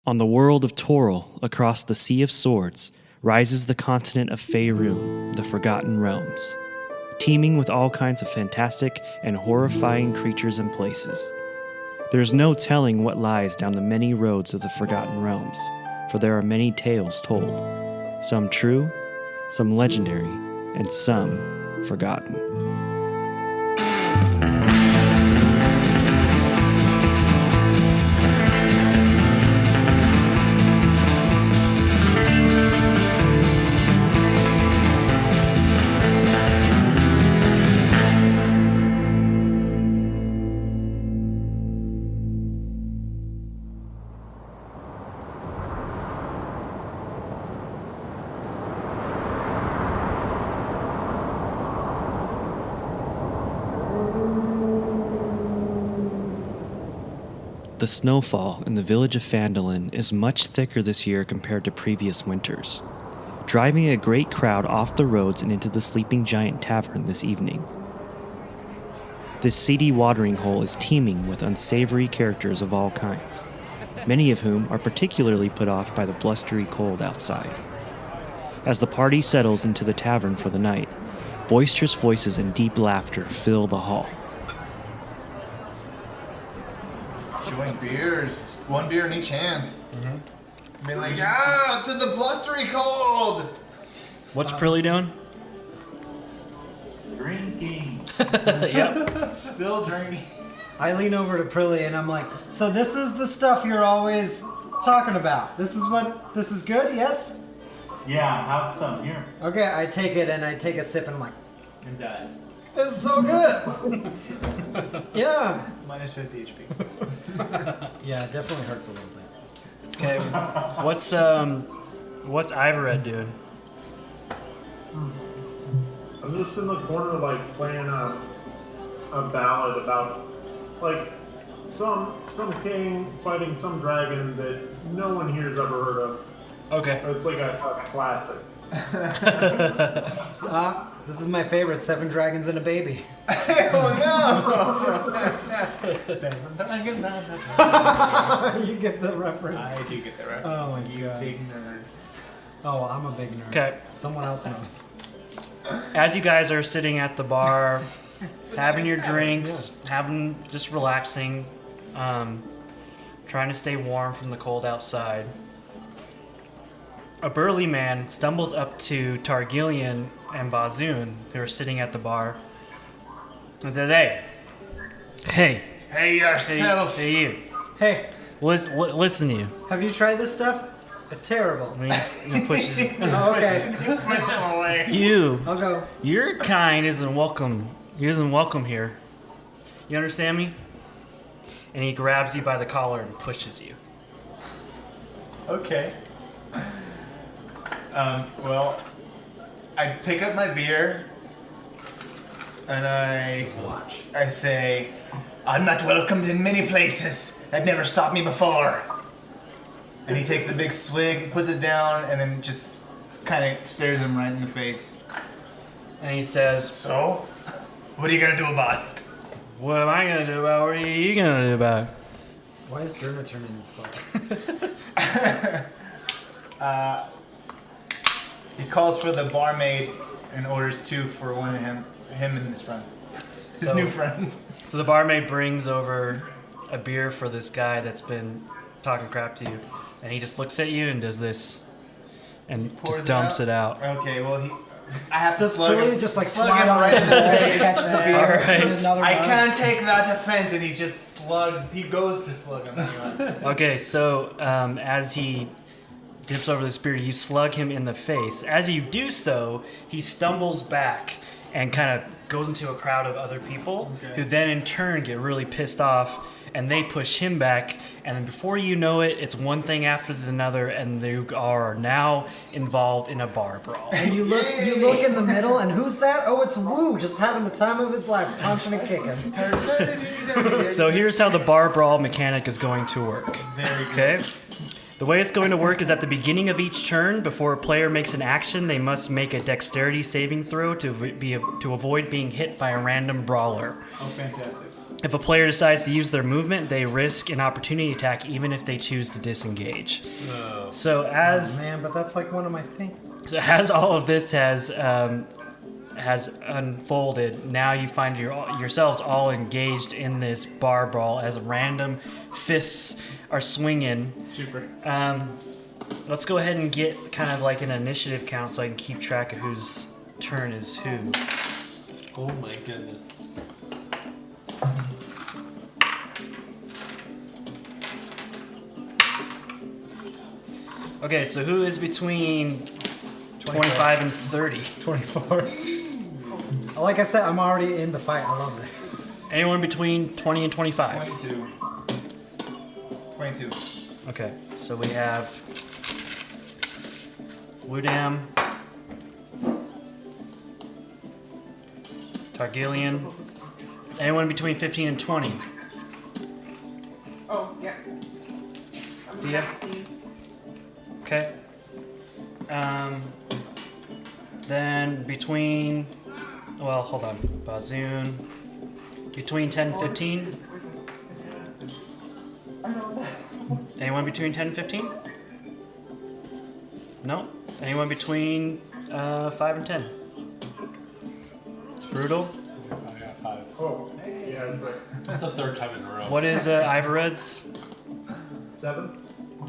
On the world of Toril, across the Sea of Swords, rises the continent of Faerun, the Forgotten Realms, teeming with all kinds of fantastic and horrifying creatures and places. There is no telling what lies down the many roads of the Forgotten Realms, for there are many tales told, some true, some legendary, and some forgotten. The snowfall in the village of Phandalin is much thicker this year compared to previous winters, driving a great crowd off the roads and into the Sleeping Giant Tavern this evening. This seedy watering hole is teeming with unsavory characters of all kinds, many of whom are particularly put off by the blustery cold outside. As the party settles into the tavern for the night, boisterous voices and deep laughter fill the hall. Showing beers, one beer in each hand. Mm-hmm. Being like, to the blustery cold! What's Prili doing? Drinking. Yep. Still drinking. I lean over to Prili and I'm like, so this is the stuff you're always talking about. This is good, yes? Yeah, have some here. Okay, I take it and I take a sip and I'm like, And dies. this is so good. Yeah. Minus 50 HP. Yeah, it definitely hurts a little bit. Okay, what's Ivored doing? I'm just in the corner, like, playing a ballad about, like, some king fighting some dragon that no one here's ever heard of. Okay. It's like a classic. This is my favorite, 7 Dragons and a Baby. Oh no! You get the reference. I do get the reference. Oh my You God. big nerd. Oh, I'm a big nerd. Okay. Someone else knows. As you guys are sitting at the bar, having your drinks, just relaxing, trying to stay warm from the cold outside, a burly man stumbles up to Targillian and Bazoon, who are sitting at the bar, and says, Hey, Hey yourself! hey you, Hey, listen to you. have you tried this stuff? It's terrible. And he pushes you. Oh, okay. Push him away. I'll go. Your kind isn't welcome. He isn't welcome here. You understand me? And he grabs you by the collar and pushes you. Okay. Well, I pick up my beer and I say, I'm not welcomed in many places. That never stopped me before. And he takes a big swig, puts it down, and then just kind of stares him right in the face. And he says, So, what are you gonna do about it? What am I gonna do about it? What are you gonna do about it? Why is Jonathan in this bar? He calls for the barmaid and orders 2 for one of him and his friend. His new friend. So the barmaid brings over a beer for this guy that's been talking crap to you. And he just looks at you and does this. And Pours just dumps it out. Okay, well, I have to Does slug Prili him, just like slug slide him on right in the face. catch the beer? All right. in another I mug? can't take that offense, and he just slugs. He goes to slug him anyway. Okay, so as he dips over the spear, you slug him in the face. As you do so, he stumbles back and kind of goes into a crowd of other people who then in turn get really pissed off and they push him back, and then before you know it, it's one thing after another, and you are now involved in a bar brawl. And you look in the middle, and who's that? Oh, it's Wu, just having the time of his life, punching and kicking. So here's how the bar brawl mechanic is going to work. Very good. Okay? The way it's going to work is at the beginning of each turn, before a player makes an action, they must make a dexterity saving throw to avoid being hit by a random brawler. Oh, fantastic. If a player decides to use their movement, they risk an opportunity attack even if they choose to disengage. Oh. So Oh, as man, but that's like one of my things. So as all of this has unfolded, now you find yourselves all engaged in this bar brawl as random fists are swinging. Super. Let's go ahead and get kind of like an initiative count so I can keep track of whose turn is who. Oh my goodness. Okay, so who is between 25 and 30? 24. Like I said, I'm already in the fight. I love it. Anyone between 20 and 25? 22. 22. Okay, so we have Woodam, Targillian. Anyone between 15 and 20? Oh, yeah. Thia? Okay. Then between, well, hold on, Bazoon. Between 10 and 15? Anyone between 10 and 15? No? Anyone between 5 and 10? Brutal? I got 5. Oh, yeah, but That's the third time in a row. What is Ivored's 7.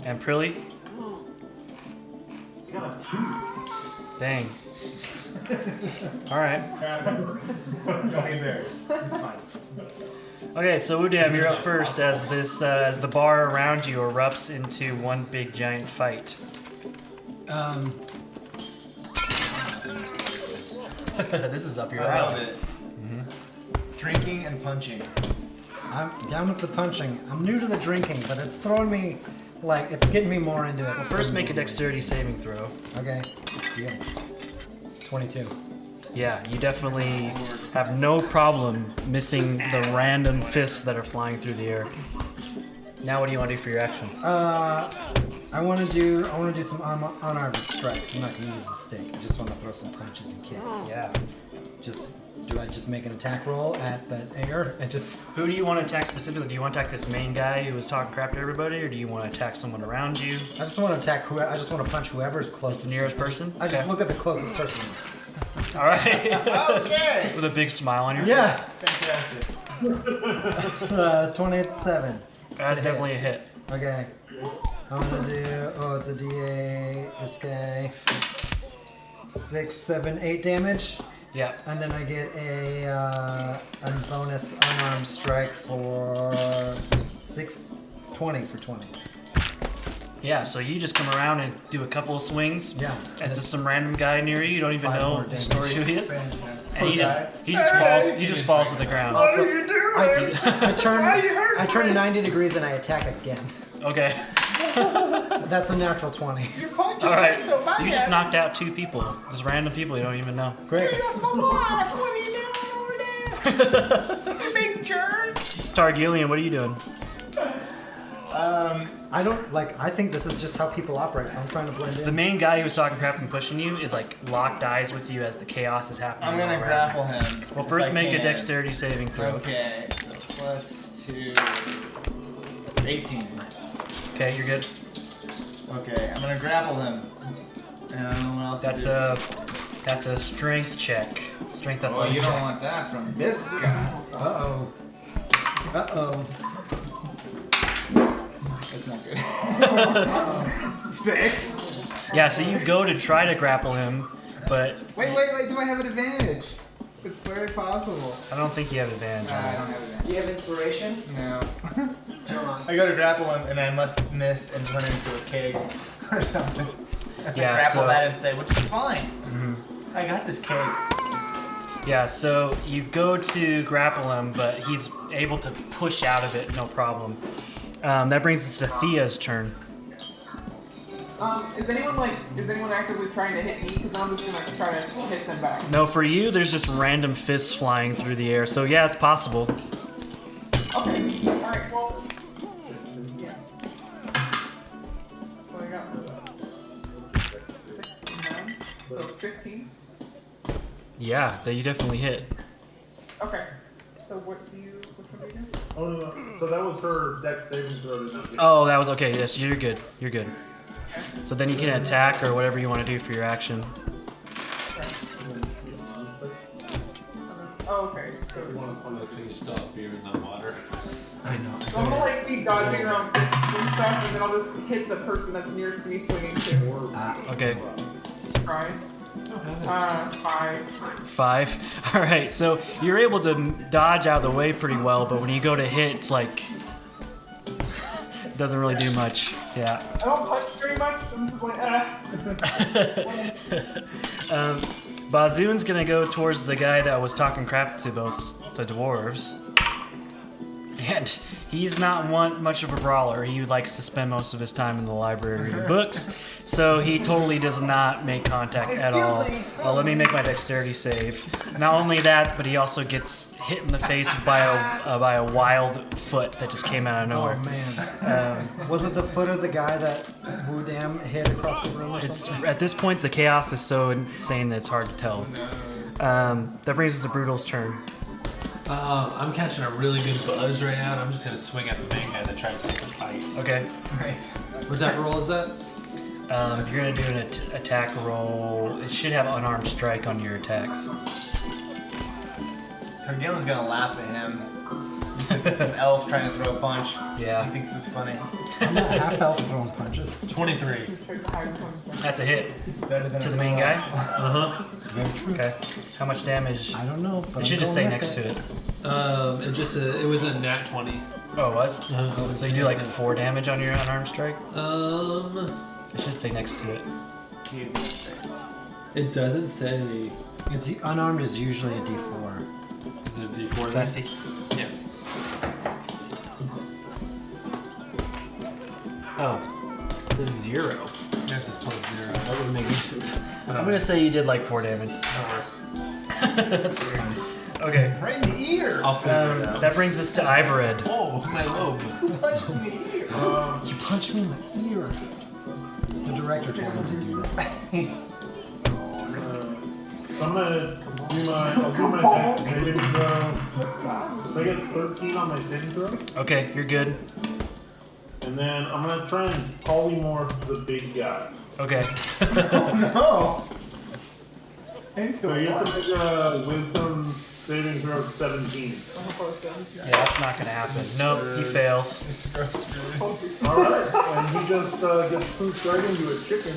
and Prili? You got a 2. Dang. Alright. Don't be embarrassed. It's fine. Okay, so Woodam, you're up first as this as the bar around you erupts into one big giant fight. This is up your I love alley. it. Drinking and punching. I'm down with the punching. I'm new to the drinking, but it's throwing me, like, it's getting me more into it. Well, first make a dexterity saving throw. Okay. Yeah. 22. Yeah, you definitely have no problem missing the random fists that are flying through the air. Now what do you want to do for your action? I want to do some unarmed strikes. I'm not going to use the stick. I just want to throw some punches and kicks. Yeah. Do I just make an attack roll at the air and just? Who do you want to attack specifically? Do you want to attack this main guy who was talking crap to everybody, or do you want to attack someone around you? I just want to attack whoever. I just want to punch whoever's closest. The nearest to me. person? I just Okay. look at the closest person. All right. Okay. With a big smile on your face. Yeah. Fantastic. 27. That's definitely a hit. Okay. I'm gonna do. Oh, it's a D8. This guy. 6, 7, 8 damage. Yeah. And then I get a bonus unarmed strike for 20 for 20. Yeah, so you just come around and do a couple of swings. Yeah. And it's just some random guy near you. You don't even 5 know more the damage. story who he is. Fantastic. And he just falls to the ground. Also, I turn 90 degrees and I attack again. Okay. That's a natural 20. Your punches All right. hurt so bad. You just knocked out 2 people. Just random people you don't even know. Great. That's my life. What are you doing over there? You big jerk. Targillian, what are you doing? I don't like. I think this is just how people operate, so I'm trying to blend The in. main guy who was talking crap and pushing you is like locked eyes with you as the chaos is happening. I'm gonna all around. grapple him. Well, if first I make a can. dexterity saving throw. Okay. So plus 2. 18. Okay, you're good. Okay, I'm gonna grapple him. And I don't know what else to do. That's a strength check. Strength Oh, athletic you don't check. want that from this guy. Uh-oh. Uh-oh. That's not good. 6. Yeah, so you go to try to grapple him, but Wait. Do I have an advantage? It's very possible. I don't think you have advantage. I don't have advantage. Do you have inspiration? No. John. I go to grapple him and I must miss and turn into a keg or something. Yeah, grapple so- that and say, which is fine. I got this keg. Yeah, so you go to grapple him, but he's able to push out of it, no problem. That brings us to Thia's turn. Is anyone actively trying to hit me? Because I'm just gonna try to hit them back. No, for you, there's just random fists flying through the air. So yeah, it's possible. Okay. Alright, well. Yeah. So I got 6, 9, so 15. Yeah, that you definitely hit. Okay. So what do you? Which one Oh, no. So that was her dex saving throw. Did not get- Oh, that was okay. Yes, you're good. You're good. So then you can attack or whatever you want to do for your action. Oh, okay. So One of those things you still have beer and not water. I know. I'm gonna like be dodging around fists and stuff, and then I'll just hit the person that's nearest to me swinging too. Okay. Try. 5. 5. All right. So you're able to dodge out of the way pretty well, but when you go to hit, it's like it doesn't really do much. Yeah. I don't punch very much. I'm just like, Bazoon's gonna go towards the guy that was talking crap to both the dwarves. And he's not much of a brawler. He likes to spend most of his time in the library reading books, so he totally does not make contact at all. Well, let me make my dexterity save. Not only that, but he also gets hit in the face by a wild foot that just came out of nowhere. Oh man. Was it the foot of the guy that Wu Dam hit across the room or It's something? at this point the chaos is so insane that it's hard to tell. That brings us to Brutal's turn. I'm catching a really good buzz right now, and I'm just gonna swing at the main guy that tried to take the fight. Okay. Nice. What type of roll is that? You're gonna do an attack roll. It should have unarmed strike on your attacks. Targillian's gonna laugh at him because it's an elf trying to throw a punch. Yeah. He thinks it's funny. I'm not half elf throwing punches. 23. That's a hit Better than to a the main full guy. elf. It's very true. Okay. How much damage? I don't know, but It should just say next to it. It was a nat 20. Oh, it was? So you do like 4 damage on your unarmed strike? It should say next to it. It doesn't say. It's unarmed is usually a D4. Is it a D4? Can I see? Yeah. Oh. It says 0. That's just plus 0. That doesn't make any sense. I'm gonna say you did like 4 damage. That works. That's weird. Okay. Right in the ear. I'll figure it out. That brings us to Ivored. Oh, my lobe. Punches in the ear. You punched me in the ear. The director told me to do that. I'm gonna do my dex saving throw. So I get 13 on my saving throw. Okay, you're good. And then I'm gonna try and polymorph the big guy. Okay. No. So you have to make a wisdom saving throw of 17. Yeah, that's not gonna happen. Nope, he fails. Alright, and he just gets pooped right into a chicken.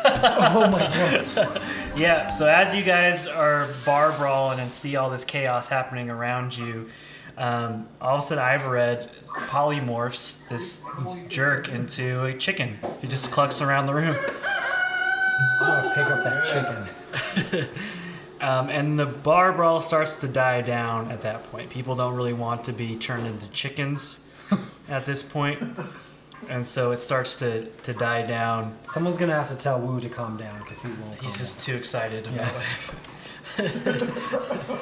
Oh my god. Yeah, so as you guys are bar brawling and see all this chaos happening around you, all of a sudden Ivored polymorphs this jerk into a chicken. He just clucks around the room. I'm gonna pick up that chicken. And the bar brawl starts to die down at that point. People don't really want to be turned into chickens at this point. And so it starts to die down. Someone's gonna have to tell Wu to calm down because he won't. He's calm just too excited about Yeah. what happened.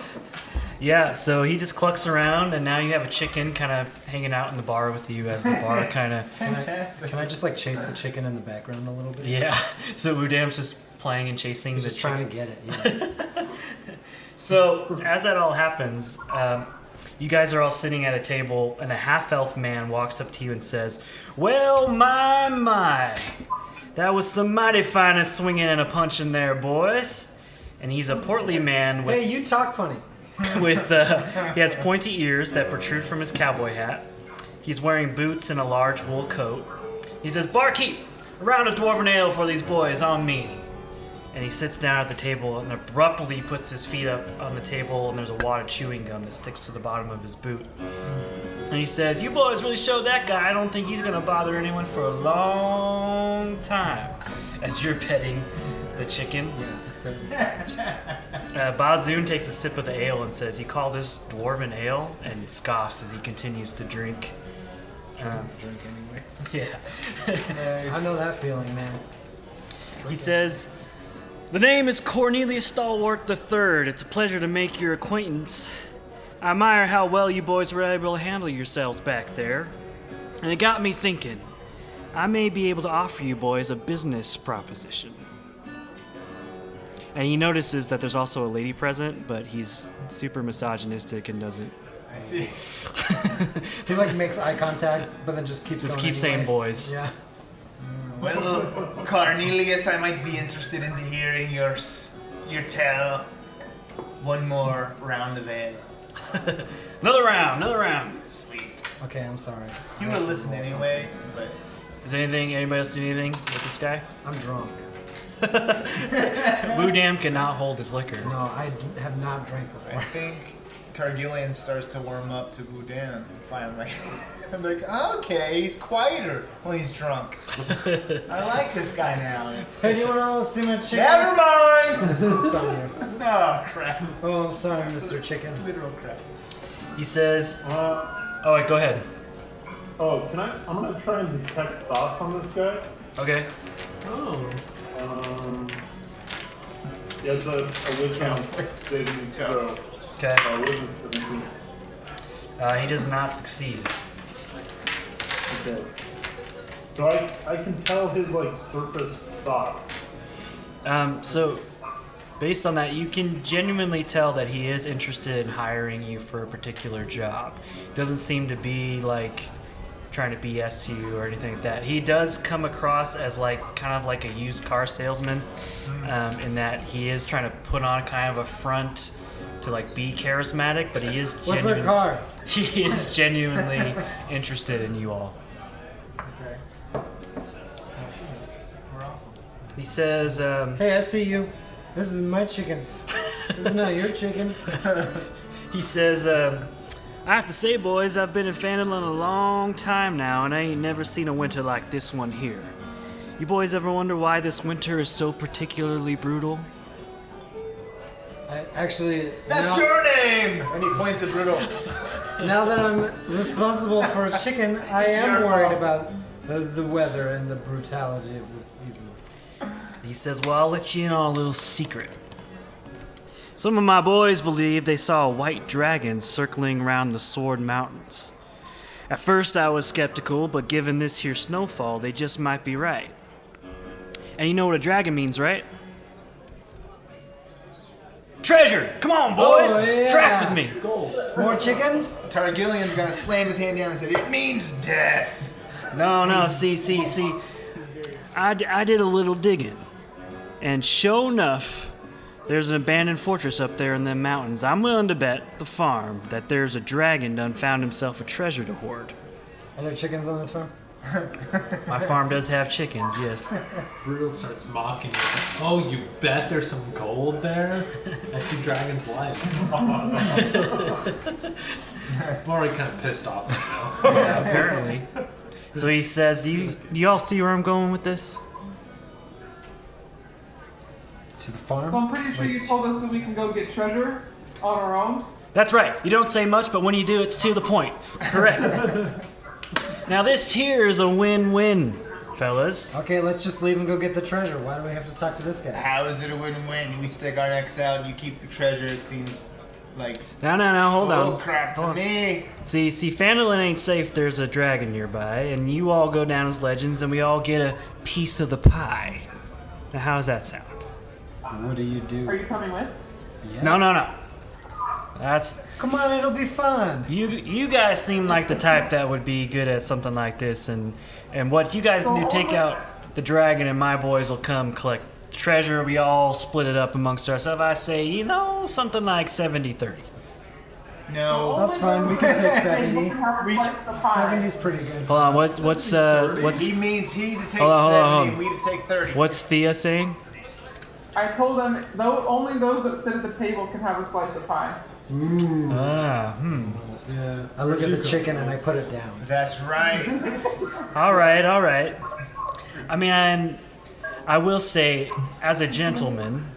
Yeah, so he just clucks around, and now you have a chicken kind of hanging out in the bar with you as the bar kind of... Fantastic. Can I just like chase the chicken in the background a little bit? Yeah, so Wudam's just playing and chasing He's the just chicken. trying to get it. Yeah. So as that all happens, you guys are all sitting at a table, and a half-elf man walks up to you and says, "Well, my, that was some mighty fine swinging and a punching there, boys." And he's a portly man with Hey, you talk funny. he has pointy ears that protrude from his cowboy hat. He's wearing boots and a large wool coat. He says, "Barkeep, a round of dwarven ale for these boys on me." And he sits down at the table and abruptly puts his feet up on the table, and there's a wad of chewing gum that sticks to the bottom of his boot. And he says, "You boys really showed that guy. I don't think he's gonna bother anyone for a long time." As you're petting the chicken. Bazoon takes a sip of the ale and says, "You call this dwarven ale?" and scoffs as he continues to drink. Drink anyways. Yeah. I know that feeling, man. He says, "The name is Cornelius Stalwart III. It's a pleasure to make your acquaintance. I admire how well you boys were able to handle yourselves back there. And it got me thinking, I may be able to offer you boys a business proposition." And he notices that there's also a lady present, but he's super misogynistic and doesn't I see. He like makes eye contact, but then just keeps Just going keep saying anyways. boys. Yeah. Well, Cornelius, I might be interested into hearing your tale. One more round of ale. Another round. Sweet. Okay, I'm sorry. You would listen anyway, but Is anybody else do anything with this guy? I'm drunk. Boudam cannot hold his liquor. No, I have not drank I before. think Targillian starts to warm up to Boudin finally. I'm like, okay, he's quieter when he's drunk. I like this guy now. Hey, do you want to see my chicken? Never mind! Sorry. No, crap. Oh, I'm sorry, Mr. Chicken. Literal crap. He says, oh wait, go ahead. Oh, I'm gonna try and detect thoughts on this guy. Okay. Oh. He has a wisdom saving throw. Okay. Wisdom 17. He does not succeed. Okay. So I can tell his like surface thoughts. So, based on that, you can genuinely tell that he is interested in hiring you for a particular job. Doesn't seem to be like trying to BS you or anything like that. He does come across as like kind of like a used car salesman, in that he is trying to put on kind of a front to like be charismatic, but he is What's their car? He is genuinely interested in you all. Okay. We're awesome. He says, Hey, I see you. This is my chicken. This is not your chicken. he says, I have to say, boys, I've been in Phandalin a long time now, and I ain't never seen a winter like this one here. You boys ever wonder why this winter is so particularly brutal? That's your name! And he points at Brutal. Now that I'm responsible for a chicken, I It's am your worried fault. about the weather and the brutality of the seasons. He says, well, I'll let you in on a little secret. Some of my boys believe they saw a white dragon circling around the Sword Mountains. At first I was skeptical, but given this here snowfall, they just might be right. And you know what a dragon means, right? Treasure! Come on, boys! Oh, yeah. Track with me! More chickens? Targillian's gonna slam his hand down and say, it means death! No, see. I did a little digging. And sure enough, there's an abandoned fortress up there in them mountains. I'm willing to bet the farm that there's a dragon done found himself a treasure to hoard. Are there chickens on this farm? My farm does have chickens, yes. Brutal starts mocking you. Oh, you bet there's some gold there? At Two Dragons Life. I'm already kind of pissed off right now. Yeah, apparently. So he says, do you all see where I'm going with this? To the farm? So I'm pretty sure you told us that we can go get treasure on our own. That's right. You don't say much, but when you do, it's to the point. Correct. Now this here is a win-win, fellas. Okay, let's just leave and go get the treasure. Why do we have to talk to this guy? How is it a win-win? We stick our necks out, you keep the treasure, it seems like No, hold on. bull crap to Hold on. me. See, Phandalin ain't safe. There's a dragon nearby, and you all go down as legends, and we all get a piece of the pie. Now, how does that sound? What do you do? Are you coming with? Yeah. No. That's Come on, it'll be fun. you guys seem like the type that would be good at something like this, and what you guys can do, take out the dragon, and my boys will come collect treasure. We all split it up amongst ourselves. I say, something like 70-30. No. That's fine, we can take 70. We can 70's pretty good. Hold on, what's He means he to take Hold on, 70 and we to take 30. what's Thea saying? I told them only those that sit at the table can have a slice of pie. Yeah. I look at the chicken and I put it down. That's right. All right. I mean, I will say, as a gentleman,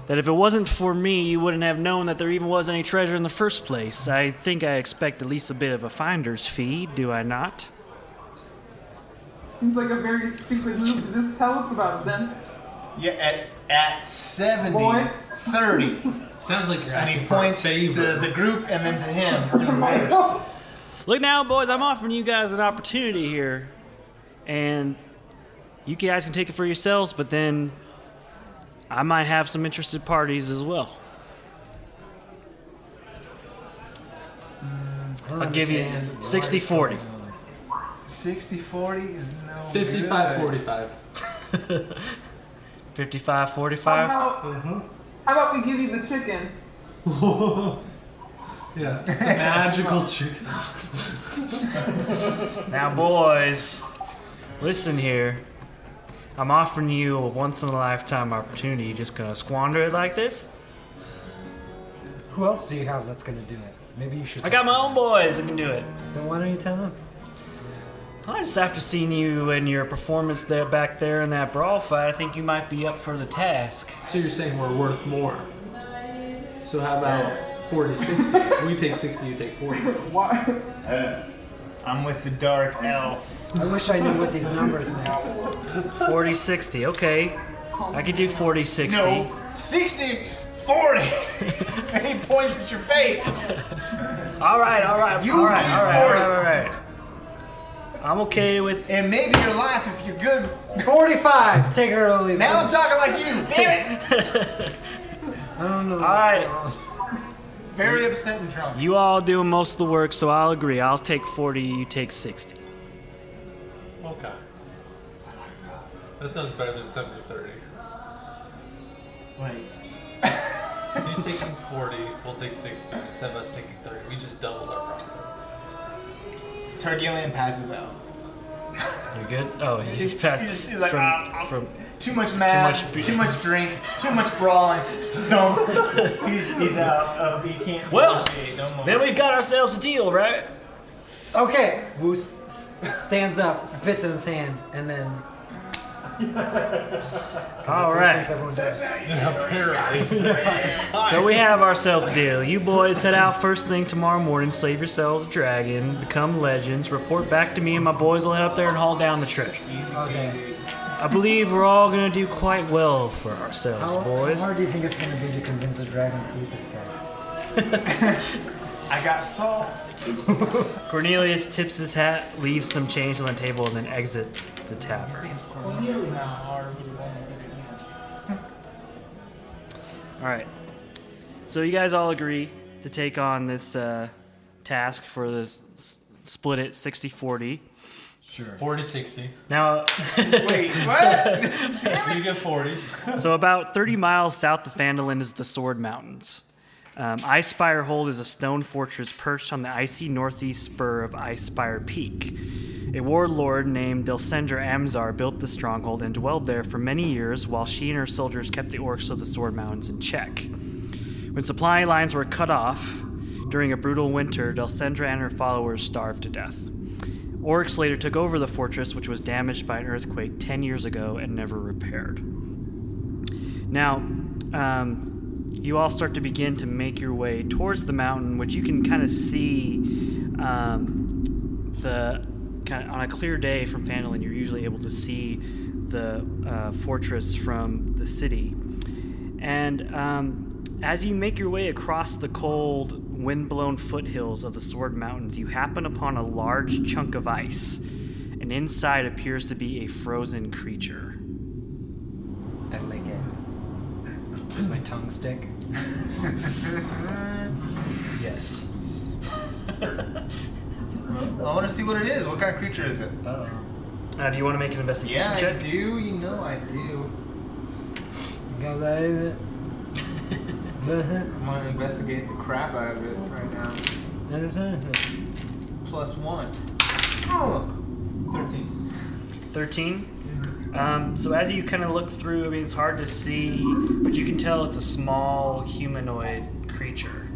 that if it wasn't for me, you wouldn't have known that there even was any treasure in the first place. I think I expect at least a bit of a finder's fee, do I not? Seems like a very stupid move. Just tell us about it then. Yeah, at 70, Boy. 30. Sounds like you're And he asking for a points to favor. the group and then to him in reverse. Look now, boys, I'm offering you guys an opportunity here, and you guys can take it for yourselves, but then I might have some interested parties as well. I'll give you 60-40. 60-40 is no 55-45. 55-45. How about we give you the chicken? Yeah. Magical chicken. Now, boys, listen here. I'm offering you a once-in-a-lifetime opportunity. You just gonna squander it like this? Who else do you have that's gonna do it? Maybe you should. I got my own boys that can do it. Then why don't you tell them? I just after seeing you and your performance there back there in that brawl fight, I think you might be up for the task. So you're saying we're worth more. So how about 40-60? We take 60, you take 40. Why? I'm with the dark elf. I wish I knew what these numbers meant. 40-60, okay. I could do 40-60. No, 60-40. And he points at your face. All right. I'm okay with. And maybe your life if you're good. 45. Take her or leave her. Now I'm talking like you. Damn it. I don't know. All right. Very upset and drunk. You all doing most of the work, so I'll agree. I'll take 40, you take 60. Okay. That sounds better than 70-30. Wait. He's taking 40, we'll take 60. Instead of us taking 30, we just doubled our profits. Targillian passes out. You good? Oh, he's just passed He's like, from too much math, too much drink, too much brawling. No, he's out. He can't Well, negotiate no more. then we've got ourselves a deal, right? Okay. Wu stands up, spits in his hand, and then. All right. Thinks everyone does. So we have ourselves a deal. You boys head out first thing tomorrow morning, slave yourselves a dragon, become legends, report back to me, and my boys will head up there and haul down the treasure. Okay. I believe we're all gonna do quite well for ourselves, boys. How hard do you think it's going to be to convince a dragon to eat this guy? I got salt. Cornelius tips his hat, leaves some change on the table, and then exits the tavern. All right. So you guys all agree to take on this task for this split it 60-40. Sure. 40-60. Now, Wait, what? You get 40. so about 30 miles south of Phandalin is the Sword Mountains. Icespire Hold is a stone fortress perched on the icy northeast spur of Icespire Peak. A warlord named Delsendra Amzar built the stronghold and dwelled there for many years while she and her soldiers kept the orcs of the Sword Mountains in check. When supply lines were cut off during a brutal winter, Delsendra and her followers starved to death. Orcs later took over the fortress, which was damaged by an earthquake 10 years ago and never repaired. Now, you all start to begin to make your way towards the mountain, which you can kind of see on a clear day from Phandalin. You're usually able to see the fortress from the city. And as you make your way across the cold, wind-blown foothills of the Sword Mountains, you happen upon a large chunk of ice, and inside appears to be a frozen creature. I lick it. Does my tongue stick? Yes. I want to see what it is. What kind of creature is it? Do you want to make an investigation Yeah, I check? do. You know I do. Go I'm gonna investigate the crap out of it right now. +1. Oh, 13. 13? So as you kind of look through, I mean, it's hard to see, but you can tell it's a small humanoid creature.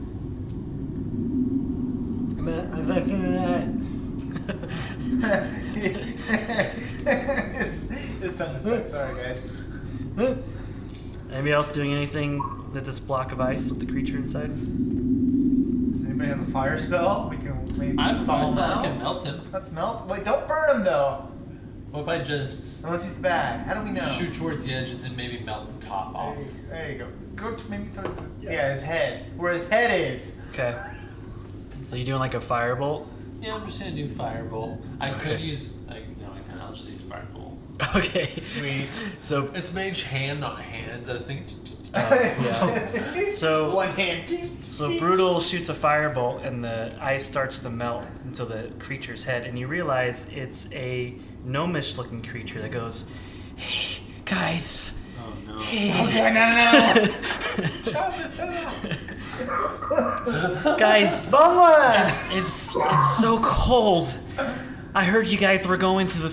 His tongue is stuck. Sorry, guys. Anybody else doing anything with this block of ice with the creature inside? Does anybody have a fire spell? We can maybe I have a fire thaw him spell. I out. can melt him. Let's melt. Wait, don't burn him though. What if I just Unless he's bad. How do we know? shoot towards the edges and maybe melt the top off? There you go. Go to maybe towards his head. Where his head is. Okay. Are you doing like a firebolt? Yeah, I'm just gonna do firebolt. I could use I'll just use firebolt. Okay. Sweet. So It's mage hand, not hands. I was thinking. Yeah. So One hand. So Bruhtal shoots a firebolt and the ice starts to melt into the creature's head, and you realize it's a gnomish-looking creature that goes, "Hey, guys. Oh no. Okay, no. Chop his head off. Guys, Bummer! it's so cold. I heard you guys were going to the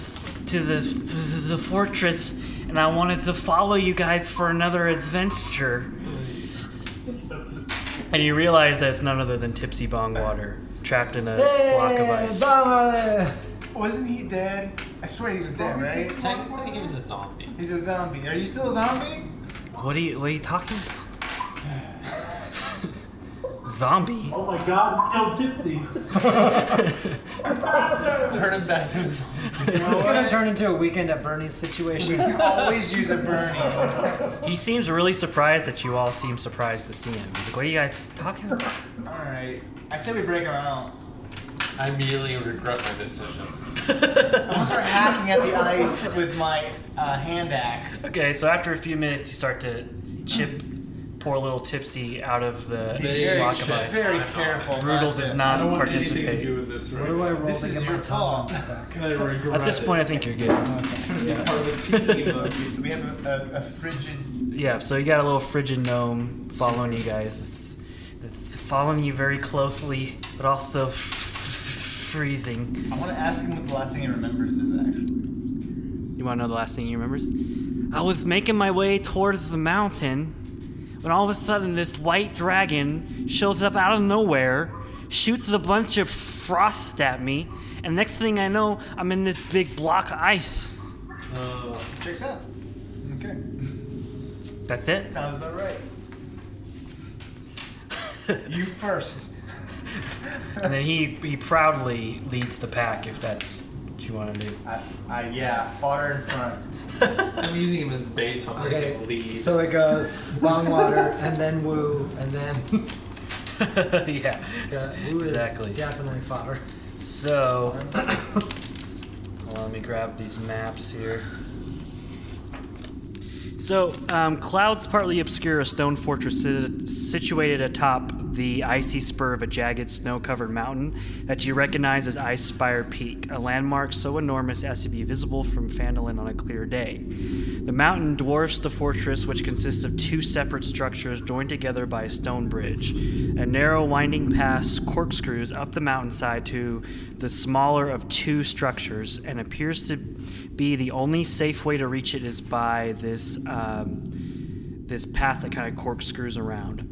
fortress, and I wanted to follow you guys for another adventure." And you realize that it's none other than Tipsy Bongwater, trapped in a block of ice. Bummer! Wasn't he dead? I swear he was dead, right? Technically, he was a zombie. He's a zombie. Are you still a zombie? What are you talking about? Zombie? Oh my god, killed Tipsy. Turn him back to a zombie. Is this gonna turn into a Weekend at Bernie's situation? You always use a Bernie. He seems really surprised that you all seem surprised to see him. He's like, what are you guys talking about? Alright. I say we break him out. I immediately regret my decision. I'm gonna start hacking at the ice with my hand axe. Okay, so after a few minutes, you start to chip poor little Tipsy out of the Very, block of ice. very careful. Bruhtal not does to- not I don't want anything to participate. do with this What right do I now. roll This to is get your my tongue fault. stuck? I regret At this it. point, I think you're good. Should have been part of the team. So we have a frigid. Yeah, so you got a little frigid gnome following you guys. It's following you very closely, but also freezing. I want to ask him what the last thing he remembers is actually. You want to know the last thing he remembers? I was making my way towards the mountain when all of a sudden this white dragon shows up out of nowhere, shoots a bunch of frost at me, and next thing I know, I'm in this big block of ice. Checks out. Okay. That's it? Sounds about right. You first. And then he proudly leads the pack if that's what you want to do. Yeah, fodder in front. I'm using him as bait, so I'm Okay, making him lead. so it goes Bongwater, and then Woo, and then Yeah, Woo exactly. is definitely fodder. So, hold on, let me grab these maps here. So, clouds partly obscure a stone fortress situated atop the icy spur of a jagged, snow-covered mountain that you recognize as Icespire Peak, a landmark so enormous as to be visible from Phandalin on a clear day. The mountain dwarfs the fortress, which consists of two separate structures joined together by a stone bridge. A narrow, winding path corkscrews up the mountainside to the smaller of two structures, and appears to be the only safe way to reach it is by this this path that kind of corkscrews around.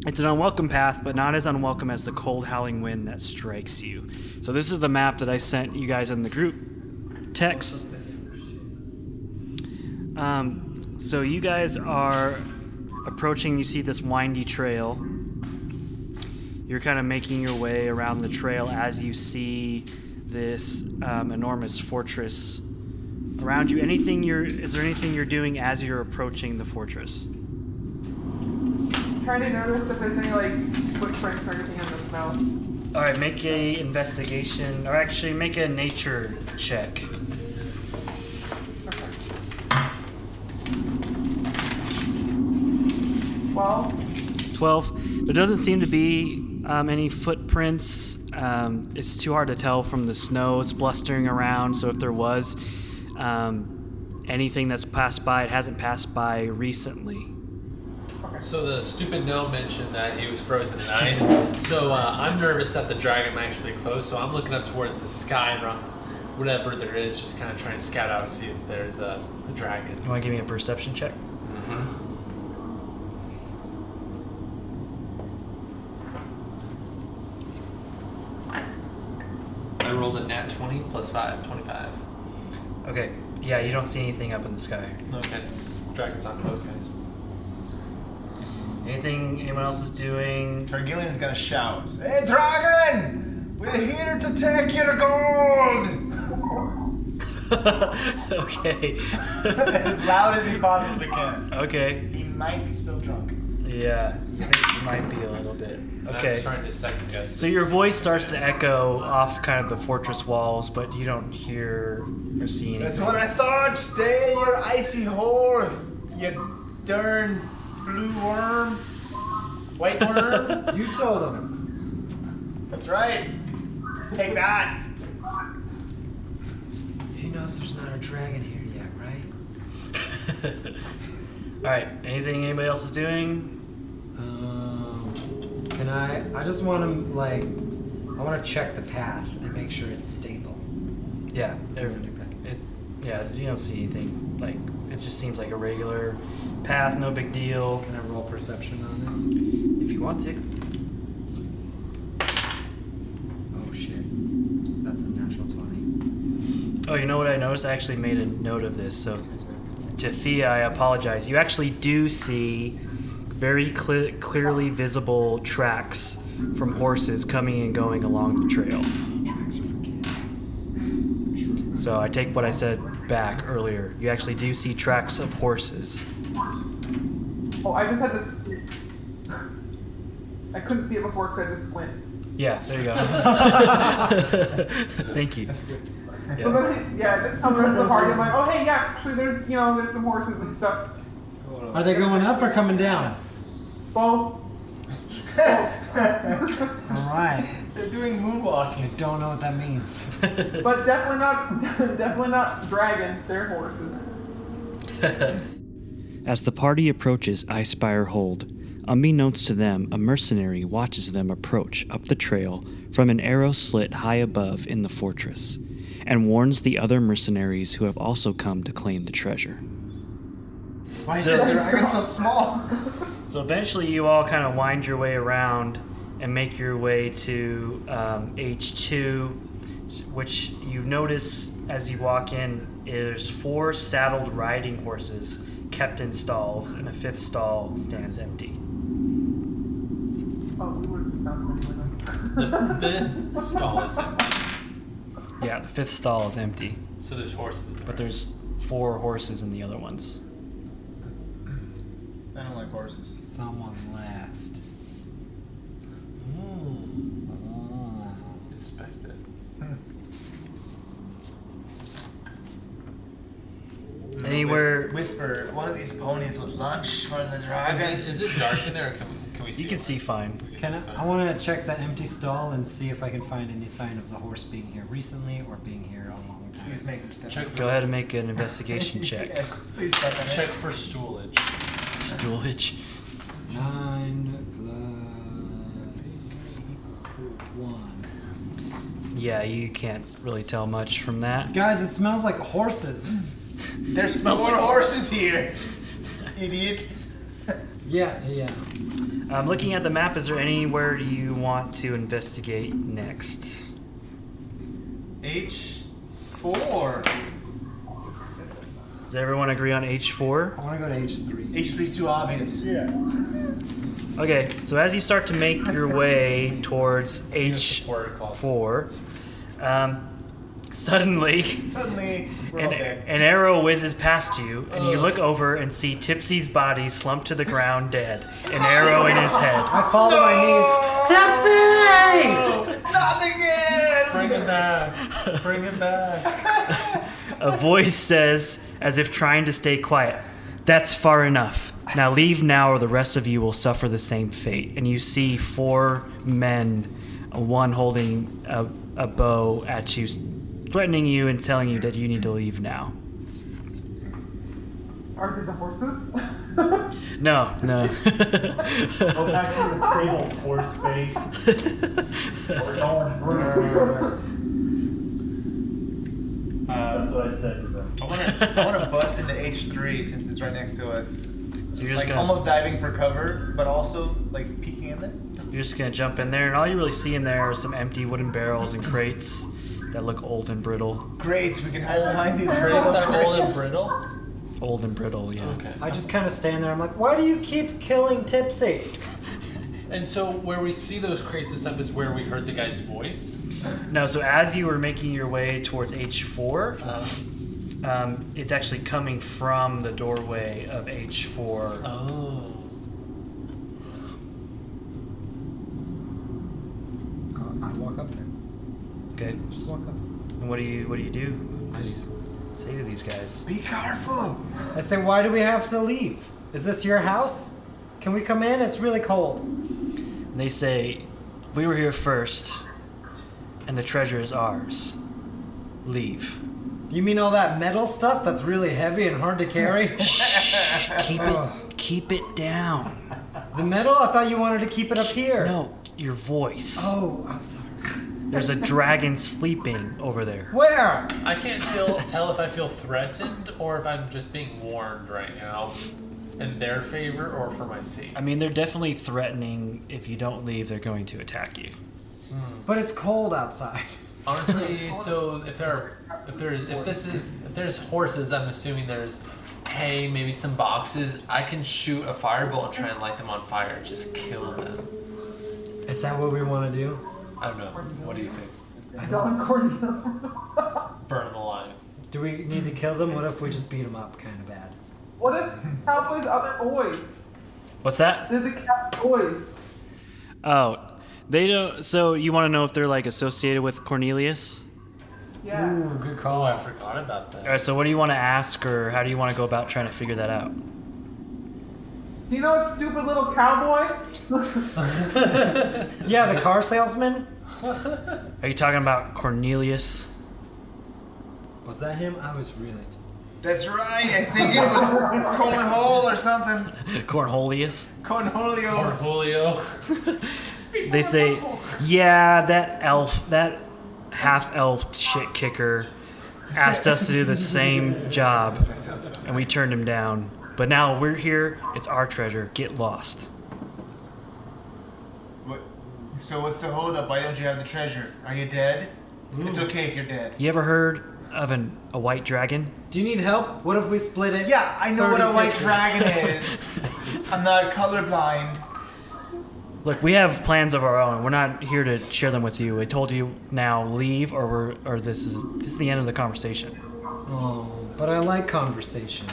It's an unwelcome path, but not as unwelcome as the cold howling wind that strikes you. So this is the map that I sent you guys in the group text. So you guys are approaching, you see this windy trail. You're kind of making your way around the trail as you see this enormous fortress around you. Is there anything you're doing as you're approaching the fortress? Trying to notice if there's any like footprints or anything in the snow. All right, make a investigation, or actually make a nature check. Well, 12. There doesn't seem to be any footprints. It's too hard to tell from the snow. It's blustering around, so if there was anything that's passed by, it hasn't passed by recently. So the stupid gnome mentioned that he was frozen in ice. So I'm nervous that the dragon might actually be close, so I'm looking up towards the sky from whatever there is, just kind of trying to scout out and see if there's a dragon. You want to give me a perception check? I rolled a nat 20 plus 5, 25. Okay. Yeah, you don't see anything up in the sky. Okay. Dragon's not close, guys. Anything anyone else is doing? Targillian's gonna shout, "Hey, dragon! We're here to take your gold!" Okay. As loud as he possibly can. Okay. He might be still drunk. Yeah, I think you might be a little bit. Okay. I'm starting to second guess. So your voice starts to echo off kind of the fortress walls, but you don't hear or see anything. That's what I thought. Stay in your icy hole, you darn blue worm, white worm. You told him. That's right. Take that. He knows there's not a dragon here yet, right? Alright, anything anybody else is doing? Can I just want to, I want to check the path and make sure it's stable. Yeah, See there- what I do, Ben? yeah, you don't see anything. Like, it just seems like a regular path, no big deal. Can I roll perception on If you want to. it? Oh shit. That's a natural 20. Oh, you know what I noticed? I actually made a note of this. So, to Thea, I apologize. You actually do see very clearly visible tracks from horses coming and going along the trail. Tracks are for kids. So I take what I said back earlier. You actually do see tracks of horses. Oh, I just had to. I couldn't see it before because I had to squint. Yeah, there you go. Thank you. So then, just tell the rest of the party. I'm like, oh hey, yeah, actually, there's some horses and stuff. Are they going up or coming down? Both. Alright. They're doing moonwalking. I don't know what that means. But definitely not dragon. They're horses. As the party approaches Icespire Hold, unbeknownst to them, a mercenary watches them approach up the trail from an arrow slit high above in the fortress, and warns the other mercenaries who have also come to claim the treasure. Why is this dragon so small? So eventually you all kind of wind your way around and make your way to H2, which you notice as you walk in, there's 4 saddled riding horses kept in stalls, and a 5th stall stands empty. Oh, we would have found them anyway. The 5th stall is empty. Yeah, the 5th stall is empty, So there's horses in the but rest. there's 4 horses in the other ones. I don't like horses. Someone left. Inspect it. Anywhere Whisper, one of these ponies was lunch for the dragon. Is it dark in there, or can we see? you can it? see fine. We Can see I fine. want to check the empty stall and see if I can find any sign of the horse being here recently or being here a long Please time. make him step. Check for, Go ahead and make an investigation check. Yes, please step on check it. for stoolage. Stoolage. 9 plus 1. Yeah, you can't really tell much from that. Guys, it smells like horses. There's 4 Smells like horses here. Idiot. Yeah. Looking at the map, is there anywhere you want to investigate next? H4. Does everyone agree on H4? I want to go to H3. H3's too obvious. Yeah. Okay, so as you start to make your way towards Support clause. H4, suddenly Suddenly, we're all dead. an arrow whizzes past you, and you look over and see Tipsy's body slumped to the ground dead, an arrow in his head. I fall to my knees. Tipsy! Not again! Bring it back. Bring it back. A voice says, as if trying to stay quiet, "That's far enough. Now leave now, or the rest of you will suffer the same fate." And you see 4 men, one holding a bow at you, threatening you and telling you that you need to leave now. Are they the horses? No. Go back to the stables, horse face. Or don't That's what I said to them. I want to bust into H3 since it's right next to us. So you're just Like gonna almost diving for cover, but also like peeking in there. you're just gonna jump in there, and all you really see in there are some empty wooden barrels and crates that look old and brittle. Great, we can hide behind these Crates that are old and crates. brittle. Old and brittle, yeah. Okay. I just kind of stand there. I'm like, why do you keep killing Tipsy? And so where we see those crates and stuff is where we heard the guy's voice. No, so as you were making your way towards H4, it's actually coming from the doorway of H4. Oh. I walk up there. Okay. Just walk up. And what do you do? What do you say to these guys? Be careful. I say, why do we have to leave? Is this your house? Can we come in? It's really cold. And they say, we were here first, and the treasure is ours. Leave. You mean all that metal stuff that's really heavy and hard to carry? Keep it down. The metal? I thought you wanted to keep it up here. No, your voice. Oh, I'm sorry. There's a dragon sleeping over there. Where? I can't tell if I feel threatened or if I'm just being warned right now in their favor or for my safety. I mean, they're definitely threatening. If you don't leave, they're going to attack you. But it's cold outside. Honestly, so if there's horses, I'm assuming there's hay, maybe some boxes. I can shoot a firebolt and try and light them on fire, just kill them. Is that what we want to do? I don't know. What do you think? Don't according to Burn them alive. Do we need to kill them? What if we just beat them up kind of bad? What if cowboys are boys? What's that? They're the cowboys. Oh, they don't. So you want to know if they're like associated with Cornelius? Yeah. Ooh, good Oh, call. I forgot about that. All right. So what do you want to ask, or how do you want to go about trying to figure that out? Do you know a stupid little cowboy? Yeah, the car salesman? Are you talking about Cornelius? Was that him? I was really... That's right. I think it was cornhole or something. Cornholius? Cornholios. Julio. They say, yeah, that half-elf shit kicker asked us to do the same job, and we turned him down. But now we're here. It's our treasure. Get lost. What? So what's the holdup? Why don't you have the treasure? Are you dead? It's okay if you're dead. You ever heard of a white dragon? Do you need help? What if we split it? Yeah, I know what a white 30-50? dragon is. I'm not colorblind. Look, we have plans of our own. We're not here to share them with you. I told you now leave, or this is the end of the conversation. Oh, but I like conversations.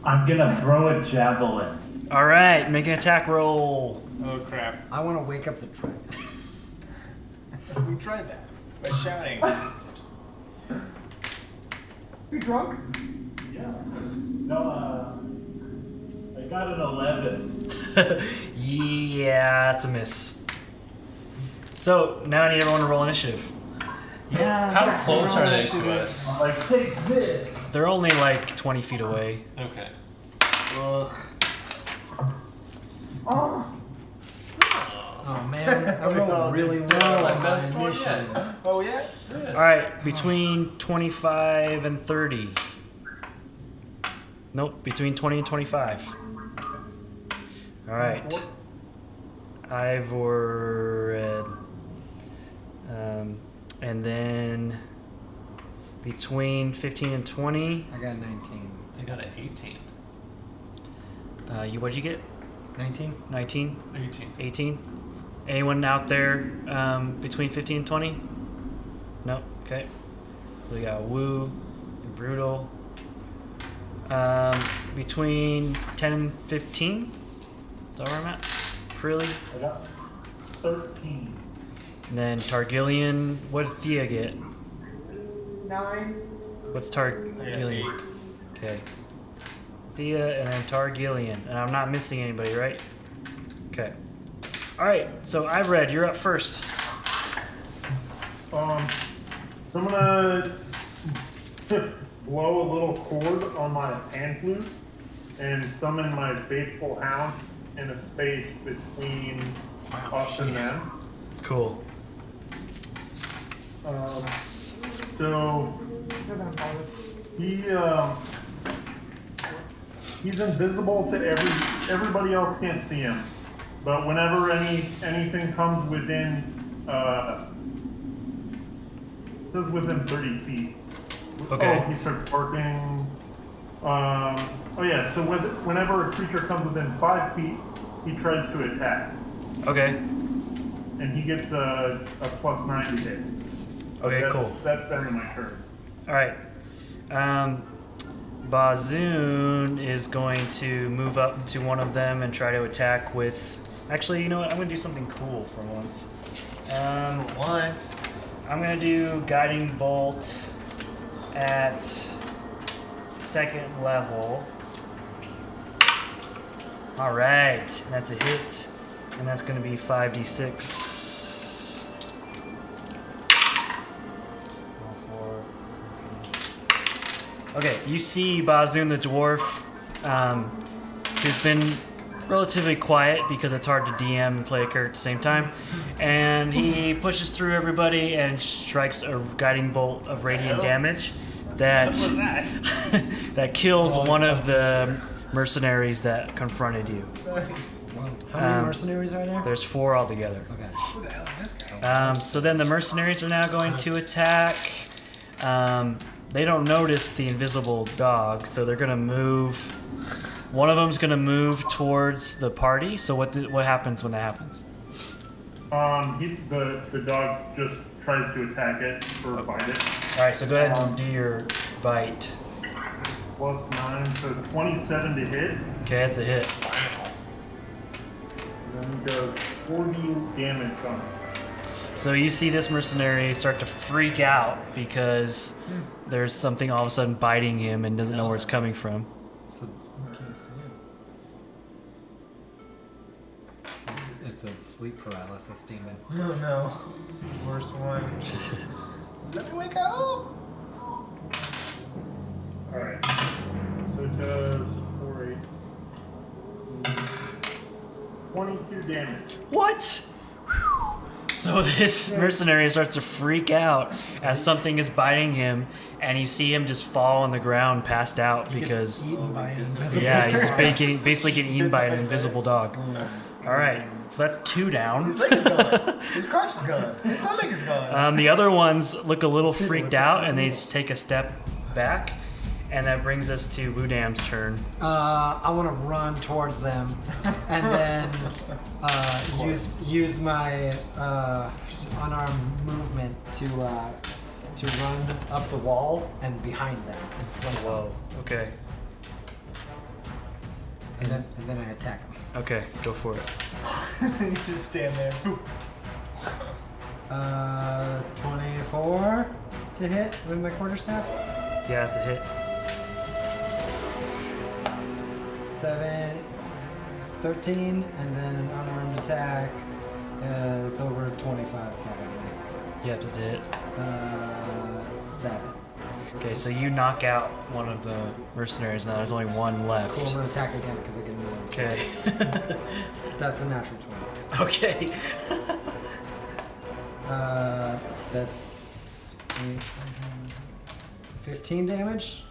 I'm gonna throw a javelin. All right, make an attack roll. Oh crap. I want to wake up the dragon. We tried that by shouting. You drunk? Yeah. No, I got an 11. Yeah, that's a miss. So now I need everyone to roll initiative. Yeah. How close are they to us? I'm like, take this. They're only like 20 feet away. Okay. Ugh. Oh. Oh man, I rolled really low on my best one initiative. yet. Oh yeah? All right, between 25 and 30. Nope, between 20 and 25. All right. Ivored. And then between 15 and 20. I got 19. I got an 18. What'd you get? 19? 19? 18. 18? Anyone out there between 15 and 20? No? Okay. So we got Woo and Brutal. Between 10 and 15? Is that where I'm at? Prili. I got 13. And then Targillian. What did Thia get? 9. What's I got Targillian? 8. Okay. Thia and then Targillian. And I'm not missing anybody, right? Okay. Alright, so Ivored, you're up first. So I'm gonna blow a little cord on my pan flute and summon my faithful hound in a space between us and them. Cool. So he's invisible to everybody else can't see him. But whenever anything comes within it says within 30 feet. Okay. Oh, he starts barking. Oh yeah, so whenever a creature comes within 5 feet, he tries to attack. Okay. And he gets a +9 to hit. Okay, That's- cool. That's the end of my turn. Alright. Bazoon is going to move up to one of them and try to attack with... Actually, you know what? I'm going to do something cool for once. Once. I'm going to do Guiding Bolt at 2nd level. All right, that's a hit, and that's going to be 5d6. All four. Okay, you see Bazoon the dwarf, who's been relatively quiet because it's hard to DM and play a character at the same time, and he pushes through everybody and strikes a guiding bolt of radiant damage that that kills one of the mercenaries that confronted you. Nice. How many mercenaries are there? There's 4 altogether. Okay. Who the hell is this guy? So then the mercenaries are now going to attack. They don't notice the invisible dog, so they're gonna move. One of them's gonna move towards the party. So what happens when that happens? The dog just tries to attack it or bite it. All right, so go ahead and do your bite. +9, so 27 to hit. Okay, that's a hit. Then he does 40 damage on it. So you see this mercenary start to freak out because there's something all of a sudden biting him and doesn't know where it's coming from. So, can't see it. It's a sleep paralysis demon. No. Worst one. Let me wake up! Alright. So it does 4, 8, 22 damage. What? So this mercenary starts to freak out as something is biting him, and you see him just fall on the ground, passed out because Eaten by an invisible he's basically getting eaten by an invisible dog. All right, so that's 2 down. His leg is gone. His crotch is gone. His stomach is gone. The other ones look a little freaked out, and they take a step back, and that brings us to Wudam's turn. I want to run towards them, and then use my unarmed movement to run up the wall and behind them and flank them. Whoa. Okay. And then I attack them. Okay, go for it. You just stand there. Boop. 24 to hit with my quarterstaff. Yeah, that's a hit. 13, and then an unarmed attack. It's over 25 probably. Yeah, that's a hit. 7. Okay, so you knock out one of the mercenaries. Now there's only one left. Cool, I'm gonna attack again because I get more. Okay. That's a natural 20. Okay. That's 15 damage,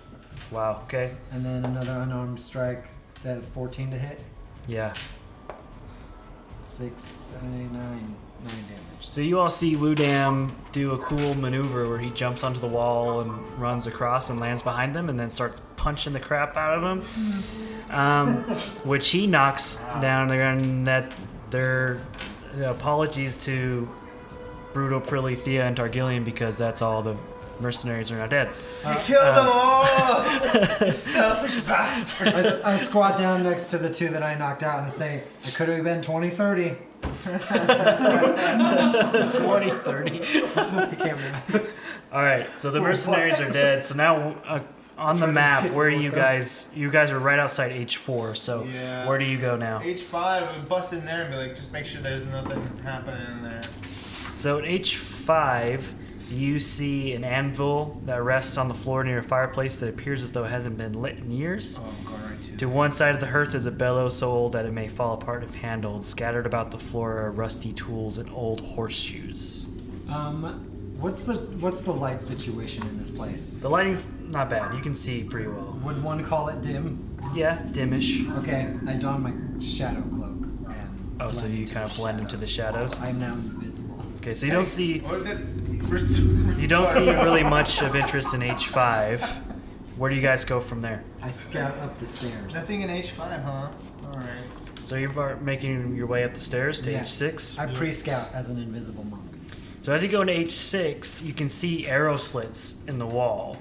Wow. Okay. and then another unarmed strike at 14 to hit. Yeah. 6, 7, 8, 9 damage. So you all see Wudam do a cool maneuver where he jumps onto the wall and runs across and lands behind them, and then starts punching the crap out of them, which he knocks down there. And that their apologies to Bruhtal, Prili, Thia, and Targillian, because that's all the mercenaries are now dead. You killed them all! You selfish bastard! I squat down next to the 2 that I knocked out and I say, it could have been 20-30. 20-30. You can't move. All right, so the mercenaries are dead. So now on the map, where are you guys? You guys are right outside H4. So Yeah. where do you go now? H5, we bust in there and be like, just make sure there's nothing happening in there. So at H5, you see an anvil that rests on the floor near a fireplace that appears as though it hasn't been lit in years. Oh, I'm going right to To one side of the hearth is a bellows so old that it may fall apart if handled. Scattered about the floor are rusty tools and old horseshoes. What's the light situation in this place? The lighting's not bad. You can see pretty well. Would one call it dim? Yeah, dimish. Okay, I don my shadow cloak and Oh, so blend you into kind the of blend into the shadows. I am now invisible. Okay, so you don't see You really much of interest in H5. Where do you guys go from there? I scout up the stairs. Nothing in H5, huh? Alright. So you're making your way up the stairs to Yeah. H6. I pre-scout as an invisible monk. So as you go into H6, you can see arrow slits in the wall,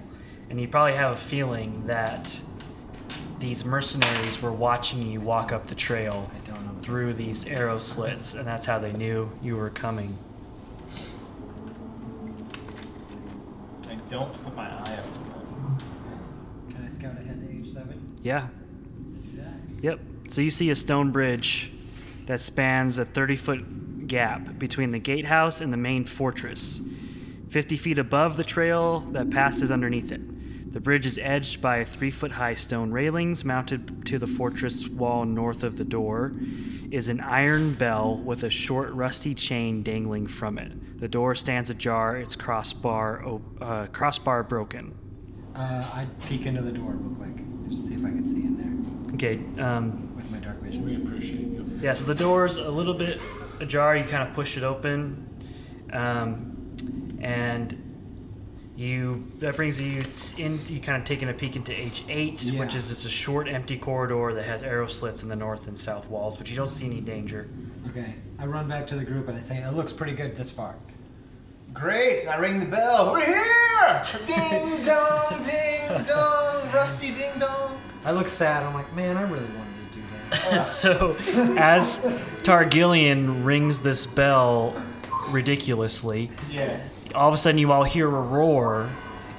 and you probably have a feeling that these mercenaries were watching you walk up the trail I don't know. through these arrow slits, and that's how they knew you were coming. I don't put my eye up to Can I scout ahead to H7? Yeah. Yeah. Yep. So you see a stone bridge that spans a 30-foot gap between the gatehouse and the main fortress, 50 feet above the trail that passes underneath it. The bridge is edged by 3-foot-high stone railings mounted to the fortress wall north of the door is an iron bell with a short rusty chain dangling from it. The door stands ajar, its crossbar broken. I'd peek into the door real quick just to see if I can see in there Okay. with my dark vision. We appreciate you. Yeah, so the door's a little bit ajar. You kind of push it open, and that brings you in. You kind of taking a peek into H8, which is just a short, empty corridor that has arrow slits in the north and south walls, but you don't see any danger. Okay, I run back to the group and I say, it looks pretty good this far. Great! I ring the bell. We're here! Ding dong, ding dong, rusty ding dong. I look sad. I'm like, man, I really wanted to do that. So, as Targillian rings this bell ridiculously, Yes. all of a sudden you all hear a roar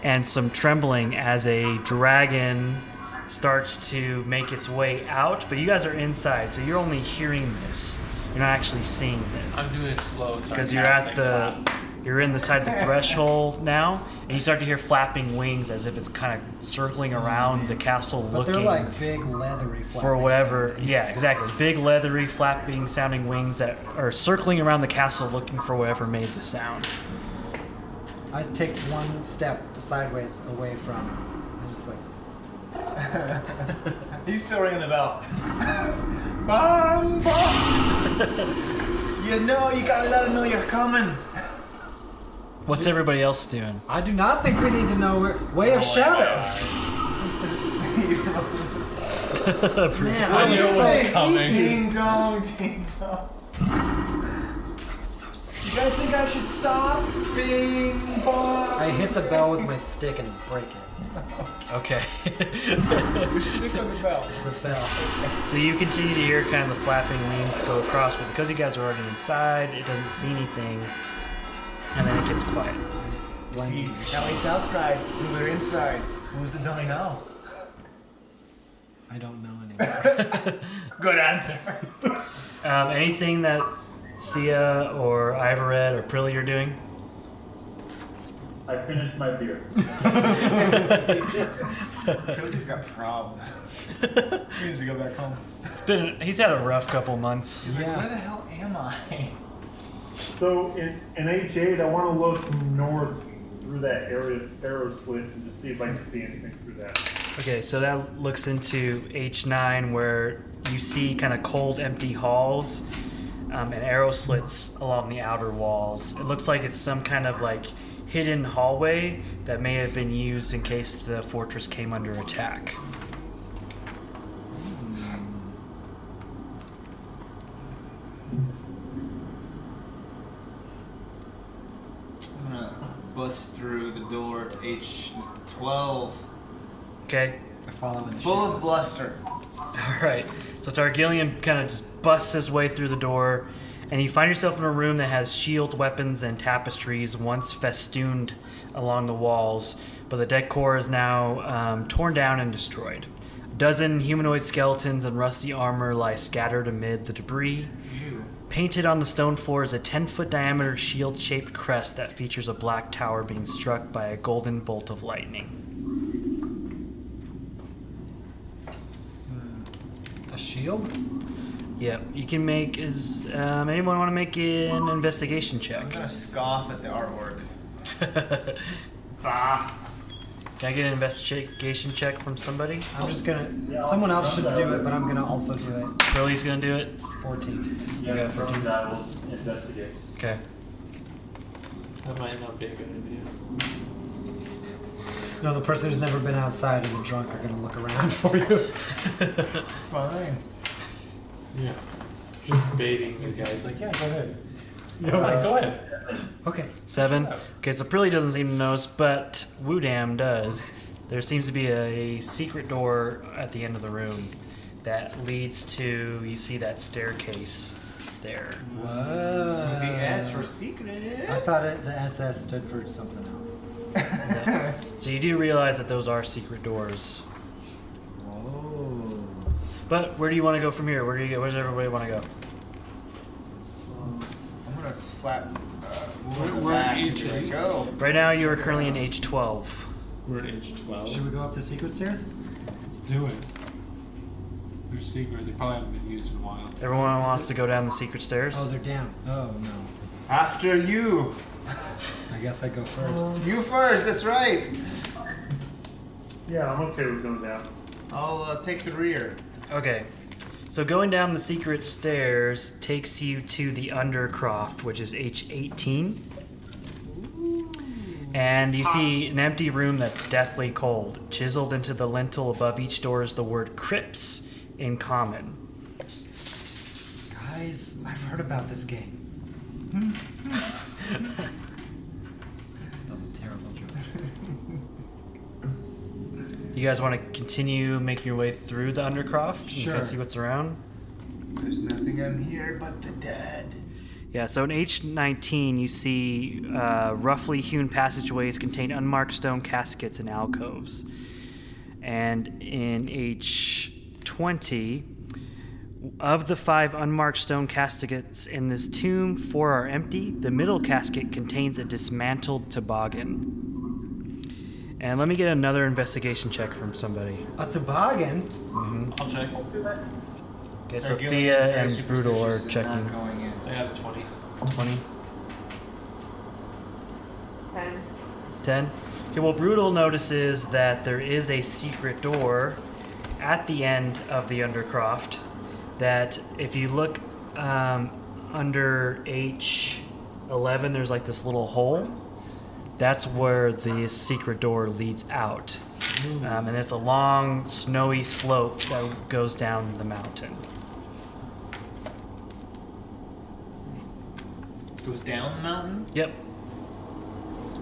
and some trembling as a dragon starts to make its way out, but you guys are inside, so you're only hearing this. You're not actually seeing this. I'm doing it slow, Because you're inside the threshold now, and you start to hear flapping wings as if it's kind of circling around the castle But looking they're like big, leathery flapping for whatever. sound. Yeah, exactly. Big, leathery, flapping sounding wings that are circling around the castle looking for whatever made the sound. I take one step sideways away from him. I just like, He's still ringing the bell. Bong, bong. You know, you gotta let him know you're coming. What's everybody else doing? I do not think we need to know Way of Shadows. Man, I I knew was it was so coming. Ding dong, ding dong. You guys think I should stop? Bing bong. I hit the bell with my stick and break it. Okay. We stick with the bell. The bell. So you continue to hear kind of the flapping wings go across, but because you guys are already inside, it doesn't see anything, and then it gets quiet. See, now it's outside, and we're inside. Who's the dummy now? I don't know anymore. Good answer. Anything that Thia or Ivored or Prili are doing? I finished my beer. Philly's got problems. He needs to go back home. He's had a rough couple months. Yeah. Where the hell am I? So in H8, I want to look north through that arrow slit and just see if I can see anything through that. Okay, so that looks into H9 where you see kind of cold, empty halls and arrow slits along the outer walls. It looks like it's some kind of like hidden hallway that may have been used in case the fortress came under attack. I'm gonna bust through the door to H12. Okay? I follow in the Full shadows. of bluster. Alright, so Targillian kind of just busts his way through the door, and you find yourself in a room that has shields, weapons, and tapestries once festooned along the walls, but the decor is now torn down and destroyed. A dozen humanoid skeletons and rusty armor lie scattered amid the debris. Ew. Painted on the stone floor is a 10-foot diameter shield-shaped crest that features a black tower being struck by a golden bolt of lightning. A shield? Yep, you can make anyone want to make an investigation I'm check? gonna scoff at the artwork. Can I get an investigation check from somebody? I'm just gonna. Someone else should do it, but I'm gonna also do it. Prili's gonna do it? 14. Yeah, from that will investigate. Okay. That might not be a good idea. No, the person who's never been outside and the drunk are gonna look around for you. It's fine. Yeah. Just baiting you guys. Like, yeah, go ahead. Fine, go ahead. Okay. 7. Okay, so Prili doesn't seem to notice, but Woodam does. There seems to be a secret door at the end of the room that leads to, you see that staircase there. Whoa. The S for secret. I thought the SS stood for something else. So you do realize that those are secret doors. Whoa. But where do you want to go from here? Where does everybody want to go? I'm gonna slap. We're at age 8. Go. Right now, you are currently in H12. We're at age 12. Should we go up the secret stairs? Let's do it. They're secret. They probably haven't been used in a while. Everyone wants to go down the secret stairs. Oh, they're down. Oh, no. After you. I guess I go first. You first. That's right. Yeah, I'm okay with going down. I'll take the rear. Okay. So going down the secret stairs takes you to the Undercroft, which is H18. And you see an empty room that's deathly cold. Chiseled into the lintel above each door is the word Crypts in common. Guys, I've heard about this game. That was a terrible joke. You guys want to continue making your way through the Undercroft? Sure. And see what's around? There's nothing on here but the dead. Yeah, so in H19, you see roughly hewn passageways contain unmarked stone caskets and alcoves. And in H20, of the 5 unmarked stone caskets in this tomb, 4 are empty. The middle casket contains a dismantled toboggan. And let me get another investigation check from somebody. A toboggan? I'll check. Okay, so Targillian Thia is very and Bruhtal are superstitious and checking. not going in. I got a 20. 20. 10. 10. Okay, well, Bruhtal notices that there is a secret door at the end of the Undercroft that if you look under H11, there's like this little hole. That's where the secret door leads out. And it's a long, snowy slope that goes down the mountain. Goes down the mountain? Yep.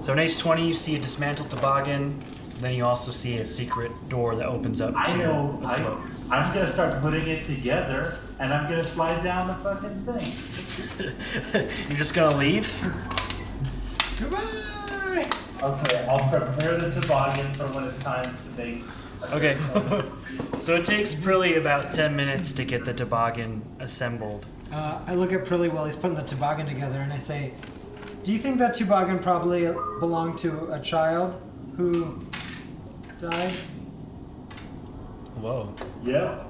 So in H20, you see a dismantled toboggan. Then you also see a secret door that opens up I to know. a slope. I'm gonna start putting it together, and I'm gonna slide down the fucking thing. You're just gonna leave? Goodbye! Okay, I'll prepare the toboggan for when it's time to make. Okay. So it takes Prili about 10 minutes to get the toboggan assembled. I look at Prili while he's putting the toboggan together and I say, do you think that toboggan probably belonged to a child who died? Whoa. Yep.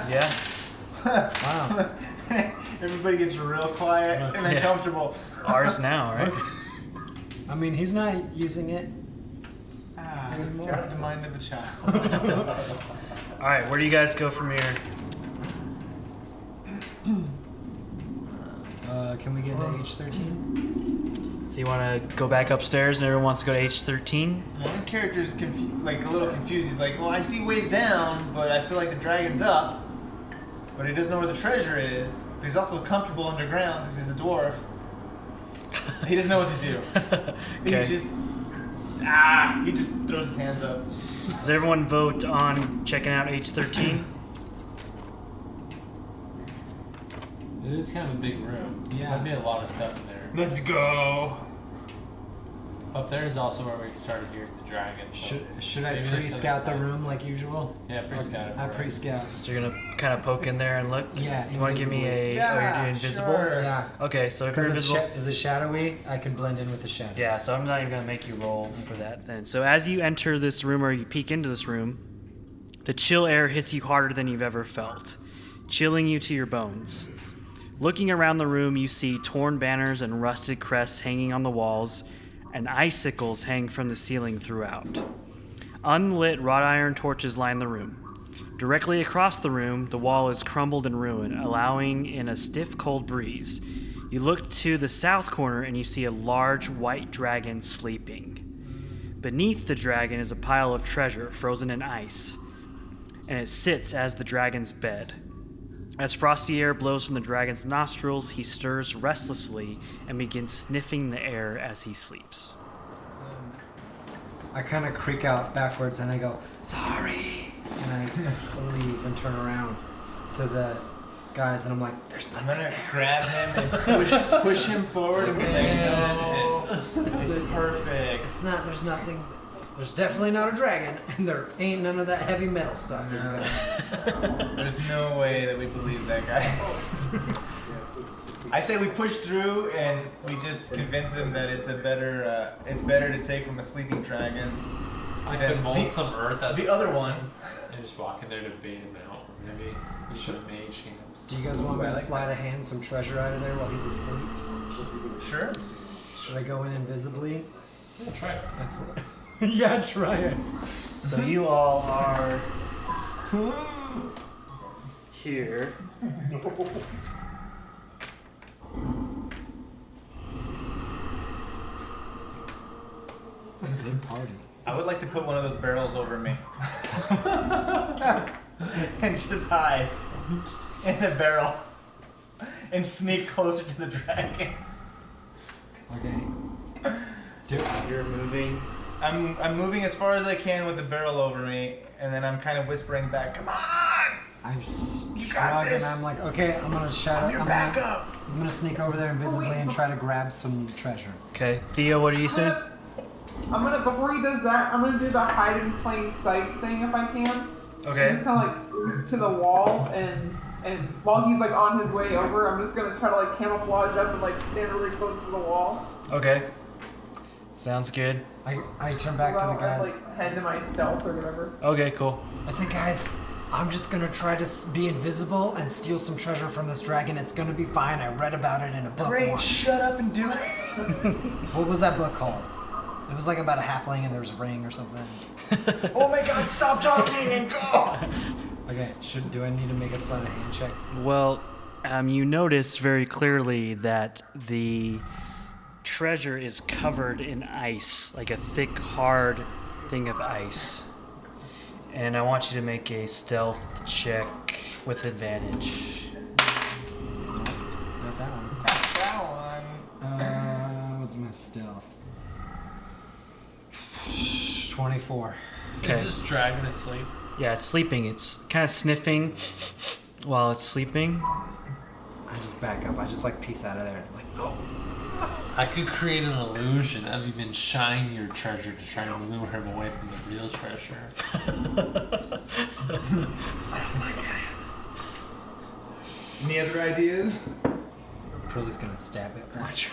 Yeah. Wow. Everybody gets real quiet and Yeah. uncomfortable. Ours now, right? I mean, he's not using it. The mind of a child. All right, where do you guys go from here? Can we get to H13? So you want to go back upstairs and everyone wants to go to H13? One character's like a little confused. He's like, well, I see ways down, but I feel like the dragon's up. But he doesn't know where the treasure is. But he's also comfortable underground because he's a dwarf. He doesn't know what to do. Okay. He's just... he just throws his hands up. Does everyone vote on checking out H13? It is kind of a big room. Yeah. There'd be a lot of stuff in there. Let's go. Up there is also where we started hearing the dragons. So Should I maybe there's pre-scout the something room like usual? Yeah, pre-scout it I for us. pre-scout. So you're going to kind of poke in there and look? Yeah, You want to give me a... Yeah, oh, you're doing invisible? sure. Yeah. Okay, so if you're Because invisible... is it shadowy? I can blend in with the shadows. Yeah, so I'm not even going to make you roll for that then. So as you enter this room or you peek into this room, the chill air hits you harder than you've ever felt, chilling you to your bones. Looking around the room, you see torn banners and rusted crests hanging on the walls, and icicles hang from the ceiling throughout. Unlit wrought iron torches line the room. Directly across the room, the wall is crumbled and ruined, allowing in a stiff, cold breeze. You look to the south corner and you see a large white dragon sleeping. Beneath the dragon is a pile of treasure frozen in ice, and it sits as the dragon's bed. As frosty air blows from the dragon's nostrils, he stirs restlessly and begins sniffing the air as he sleeps. I kind of creak out backwards and I go, sorry! And I leave and turn around to the guys and I'm like, there's I'm nothing gonna there. grab him and push him forward and be like, no, it's perfect. It's not, there's nothing There's definitely not a dragon, and there ain't none of that heavy metal stuff. There's no way that we believe that guy. I say we push through and we just convince him that it's better to take from a sleeping dragon. I could mold some earth as the a other person one. and just walk in there to bait him out. Or maybe we should have mage hand. Do you guys want me to sleight of hand some treasure out of there while he's asleep? Sure. Should I go in invisibly? Yeah, try it. Yeah, try it. So you all are here. It's like a big party. I would like to put one of those barrels over me. And just hide in the barrel. And sneak closer to the dragon. Okay. You're moving. I'm moving as far as I can with the barrel over me, and then I'm kind of whispering back, "Come on! I'm just You got shrug and this. I'm like, okay, I'm gonna shout. I'm your backup!" I'm gonna sneak over there invisibly and try to grab some treasure. Okay. Thea, what are you saying? Before he does that, I'm gonna do the hide in plain sight thing if I can. Okay. Just kind of like scoot to the wall, and while he's like on his way over, I'm just gonna try to like camouflage up and like stand really close to the wall. Okay. Sounds good. I turn back to the guys. Like 10 to my stealth or whatever. Okay, cool. I say, guys, I'm just gonna try to be invisible and steal some treasure from this dragon. It's gonna be fine. I read about it in a book. Great, once. shut up and do it. What was that book called? It was like about a halfling and there was a ring or something. Oh my god, stop talking and go! Okay, do I need to make a sleight of hand check? Well, you notice very clearly that the treasure is covered in ice, like a thick, hard thing of ice. And I want you to make a stealth check with advantage. Not that one. That one. What's my stealth? 24. Okay. Is this dragon asleep? Yeah, it's sleeping. It's kind of sniffing while it's sleeping. I just back up. I just like peace out of there. I'm like, no. I could create an illusion of even shinier treasure to try and lure him away from the real treasure. Any other ideas? Prili's gonna stab it. Watch.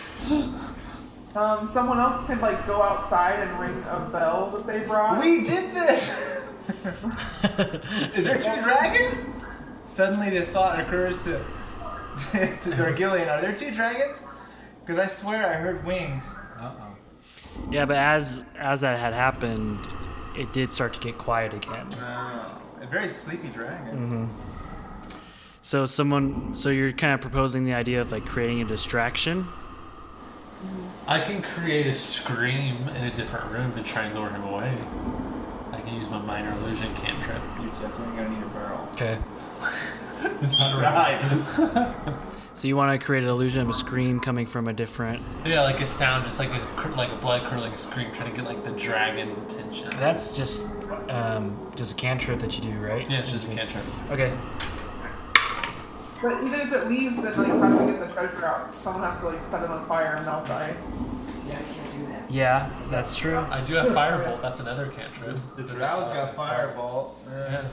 Someone else could like go outside and ring a bell that they brought. We did this! Is there 2 dragons? Suddenly the thought occurs to Targillian, are there 2 dragons? Because I swear I heard wings. Uh-oh. Yeah, but as that had happened, it did start to get quiet again. A very sleepy dragon. So you're kind of proposing the idea of like creating a distraction. I can create a scream in a different room to try and lure him away. I can use my minor illusion cantrip. You're definitely gonna need a barrel. Okay. It's not right. So you want to create an illusion of a scream coming from a different. Yeah, like a sound, just like a blood curdling scream, trying to get like the dragon's attention. That's just a cantrip that you do, right? Yeah, it's just a cantrip. Okay. But even if it leaves, then like how do we get the treasure out? Someone has to like set it on fire and melt the ice. Yeah, I can't do that. Yeah, that's true. I do have firebolt. That's another cantrip. The drow's got firebolt. Yeah.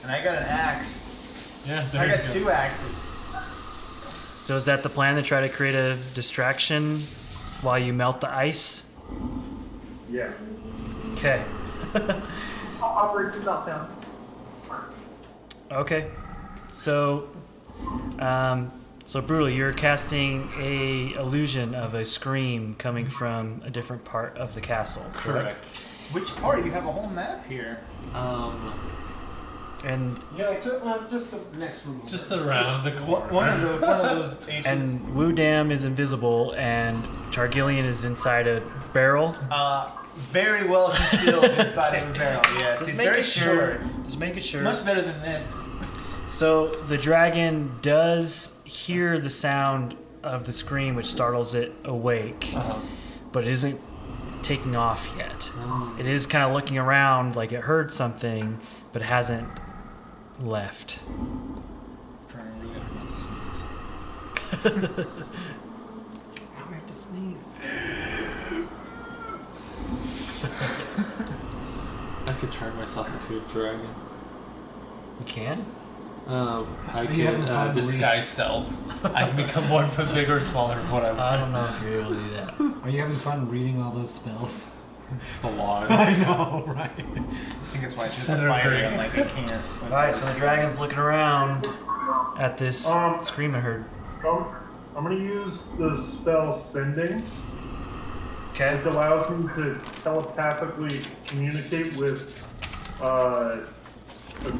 And I got an axe. Yeah. I got 2 axes. So is that the plan, to try to create a distraction while you melt the ice? Yeah. Okay. Operation meltdown. Okay. So Brutal, you're casting a illusion of a scream coming from a different part of the castle. Correct. Which part? You have a whole map here. And Yeah, like just the next room. Just around the corner. One of those H's. and Wu Dam is invisible, and Targillian is inside a barrel. Very well concealed inside of a barrel. Yes, he's very short. Just making sure. Much better than this. So the dragon does hear the sound of the scream, which startles it awake, but it isn't taking off yet. It is kind of looking around like it heard something, but hasn't left. Trying really hard not to sneeze. Now we have to sneeze. I could turn myself into a dragon. You can? I you having fun can disguise self. I can become more bigger or smaller than what I want. I don't know if you're able to do that. Are you having fun reading all those spells? It's a lot. I know, right? I think that's why it's just firing. I'm like, I can't. Alright, so the dragon's looking around at this scream I heard. I'm gonna use the spell Sending, Okay. which allows me to telepathically communicate with a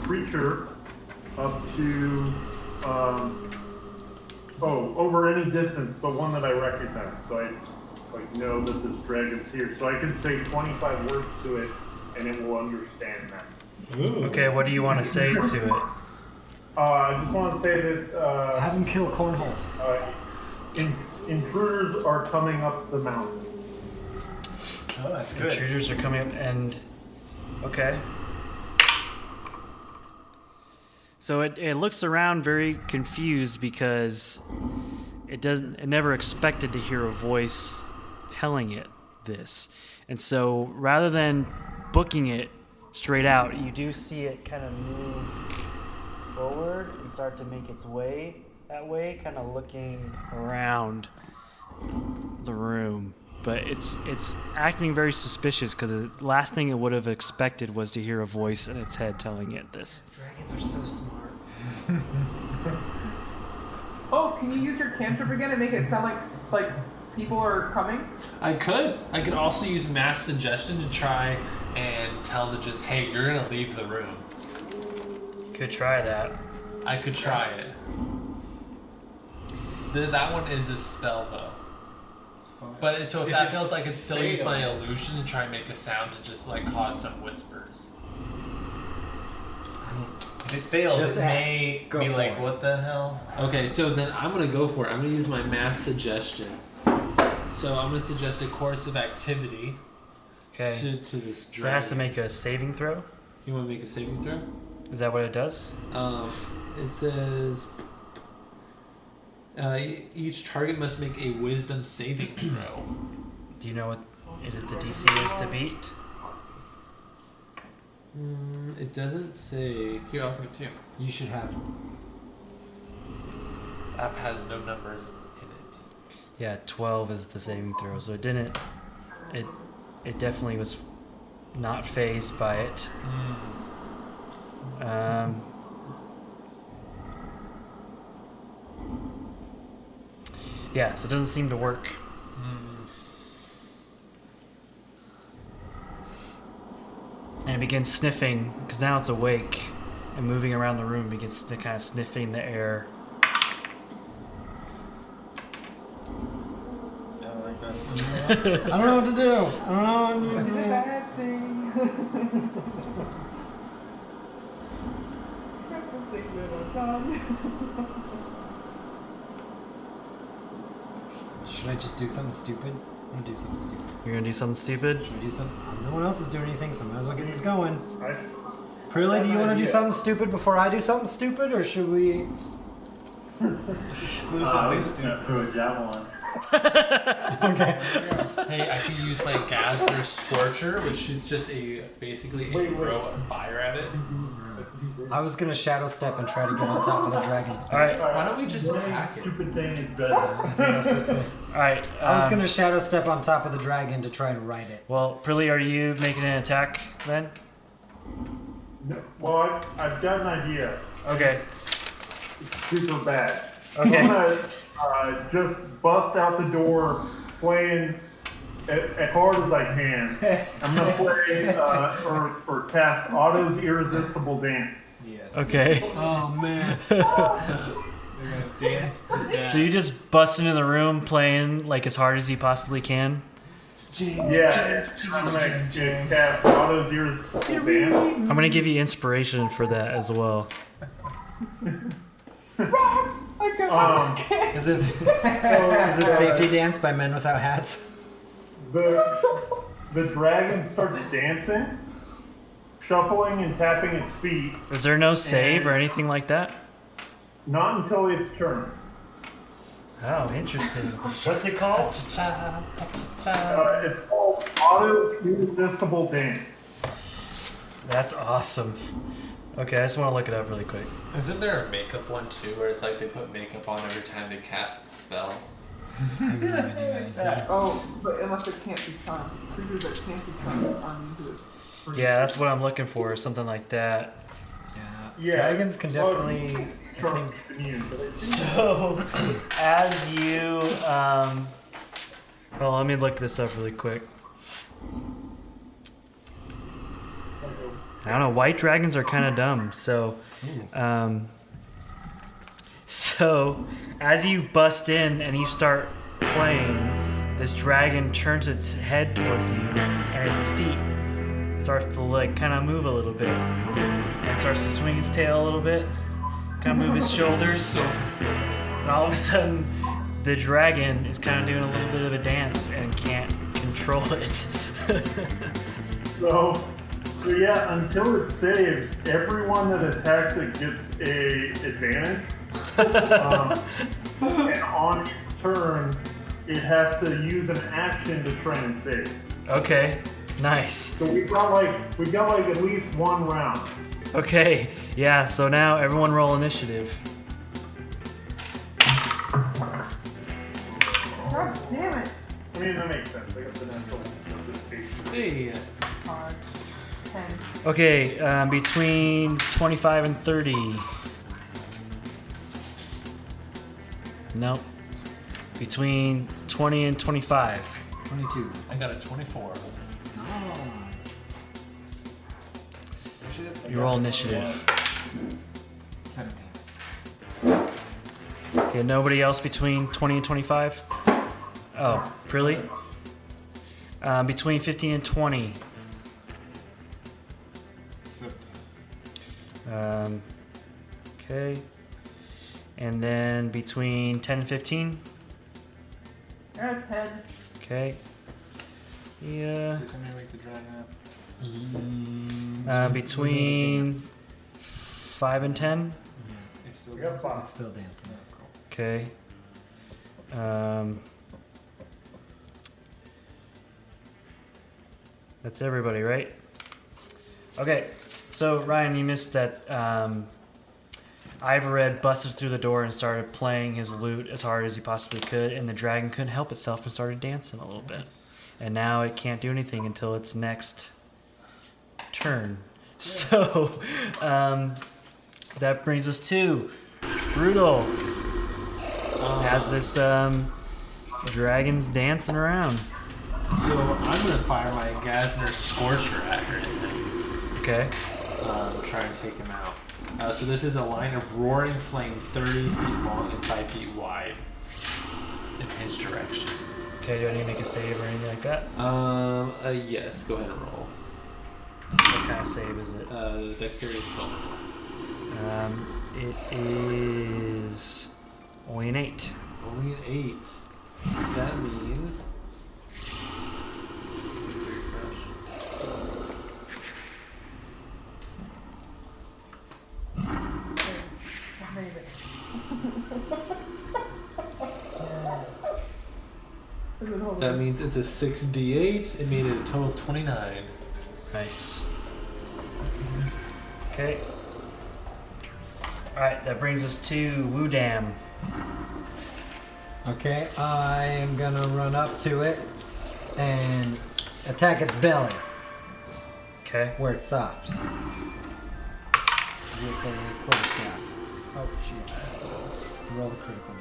creature up to over any distance, but one that I recognize. So I know that this dragon's here. So I can say 25 words to it, and it will understand that. Okay, what do you want to say to it? I just want to say that Have him kill Cornhole. intruders are coming up the mountain. Oh, that's good. Intruders are coming up and... Okay. So it looks around very confused because it never expected to hear a voice telling it this. And so rather than booking it straight out, you do see it kind of move forward and start to make its way that way, kind of looking around the room. But it's acting very suspicious because the last thing it would have expected was to hear a voice in its head telling it this. Dragons are so smart. Oh, can you use your cantrip again and make it sound like people are coming? I could. I could also use mass suggestion to try and tell them just, hey, you're gonna leave the room. Could try that. I could try it. That one is a spell though. But so if that feels like it's still use my illusion to try and make a sound to just like cause some whispers. If it fails, Just it may go be for like, it. what the hell? Okay, so then I'm gonna go for it. I'm gonna use my mass suggestion. So I'm gonna suggest a course of activity Okay. to this dragon. So it has to make a saving throw? You wanna make a saving throw? Is that what it does? It says each target must make a wisdom saving throw. Do you know what the DC is to beat? It doesn't say. Here, I'll give it to you. You should have. App has no numbers in it. Yeah, 12 is the saving throw. So it didn't. It definitely was not phased by it. Yeah, so it doesn't seem to work. And it begins sniffing, because now it's awake and moving around the room, begins to kind of sniffing the air. I don't like this. I don't know what to do. I don't know what to It's a do. bad thing. Something little done. Should I just do something stupid? I'm gonna do something stupid. You're gonna do something stupid? Should I do something? No one else is doing anything, so I might as well get this going. I Prili, do you want to do idea. something stupid before I do something stupid, or should we? Exclusively stupid. Throw a javelin. Okay. Hey, I can use my Gaster Scorcher, which is just basically a row of fire at it. I was gonna shadow step and try to get on top of the dragon's back. Alright, Why don't we just One attack it? stupid thing is better. I think that's what's it. alright. I was gonna shadow step on top of the dragon to try and ride it. Well, Prili, are you making an attack then? No, well, I've got an idea. Okay. It's super bad. Okay. I'm gonna just bust out the door, playing as hard as I can. I'm gonna play or cast Otto's Irresistible Dance. Yes. Okay. Oh man. They're gonna dance to death. So you just bust into the room playing like as hard as you possibly can? Yeah, I'm gonna cast Otto's Irresistible Dance. I'm gonna give you inspiration for that as well. Is it Safety Dance by Men Without Hats? The dragon starts dancing, shuffling and tapping its feet. Is there no save or anything like that? Not until its turn. Oh, interesting. What's it called? It's called Otto's Irresistible Dance. That's awesome. Okay, I just want to look it up really quick. Isn't there a makeup one too, where it's like they put makeup on every time they cast the spell? Oh, but unless it can't be charmed. Creatures that can't be charmed aren't into it. Yeah, that's what I'm looking for, something like that. Yeah. Dragons can definitely. I think. So, as you, well, let me look this up really quick. I don't know. White dragons are kind of dumb. So, so as you bust in and you start playing, this dragon turns its head towards you, and its feet starts to like kind of move a little bit, and starts to swing its tail a little bit, kind of move its shoulders, and all of a sudden, the dragon is kind of doing a little bit of a dance and can't control it. So yeah, until it saves, everyone that attacks it gets a advantage. And on its turn, it has to use an action to try and save. Okay, nice. So we got like at least one round. Okay, yeah. So now everyone roll initiative. God damn it. I mean, that makes sense. I got the natural. Hey. 5, 10. Okay, between 25 and 30. Nope. Between 20 and 25. 22. I got a 24. You roll initiative. 17. Okay, nobody else between 20 and 25? Oh, Prili? Between 15 and 20. 17. Okay. And then between 10 and 15? You're at 10. Okay. Yeah. Did somebody wake the dragon up? Between 5 and 10? Yeah. It's still We got 5. It's still dancing. Okay. That's everybody, right? Okay. So Ryan, you missed that. Ivored busted through the door and started playing his lute as hard as he possibly could, and the dragon couldn't help itself and started dancing a little bit. And now it can't do anything until its next turn. So that brings us to Bruhtal. As this dragon's dancing around. So I'm gonna fire my Gasner Scorcher at her. Okay. Try and take him out. So this is a line of roaring flame 30 feet long and 5 feet wide in his direction. Okay, do I need to make a save or anything like that? Yes, go ahead and roll. What kind of save is it? Dexterity 12. It is only an 8. Only an 8. That means... I made it. That means it's a 6d8. It made it a total of 29. Nice. Okay. Alright, that brings us to Woodam. Okay, I am gonna run up to it and attack its belly Okay. where it's soft with a quarterstaff. Oh shit! Roll the critical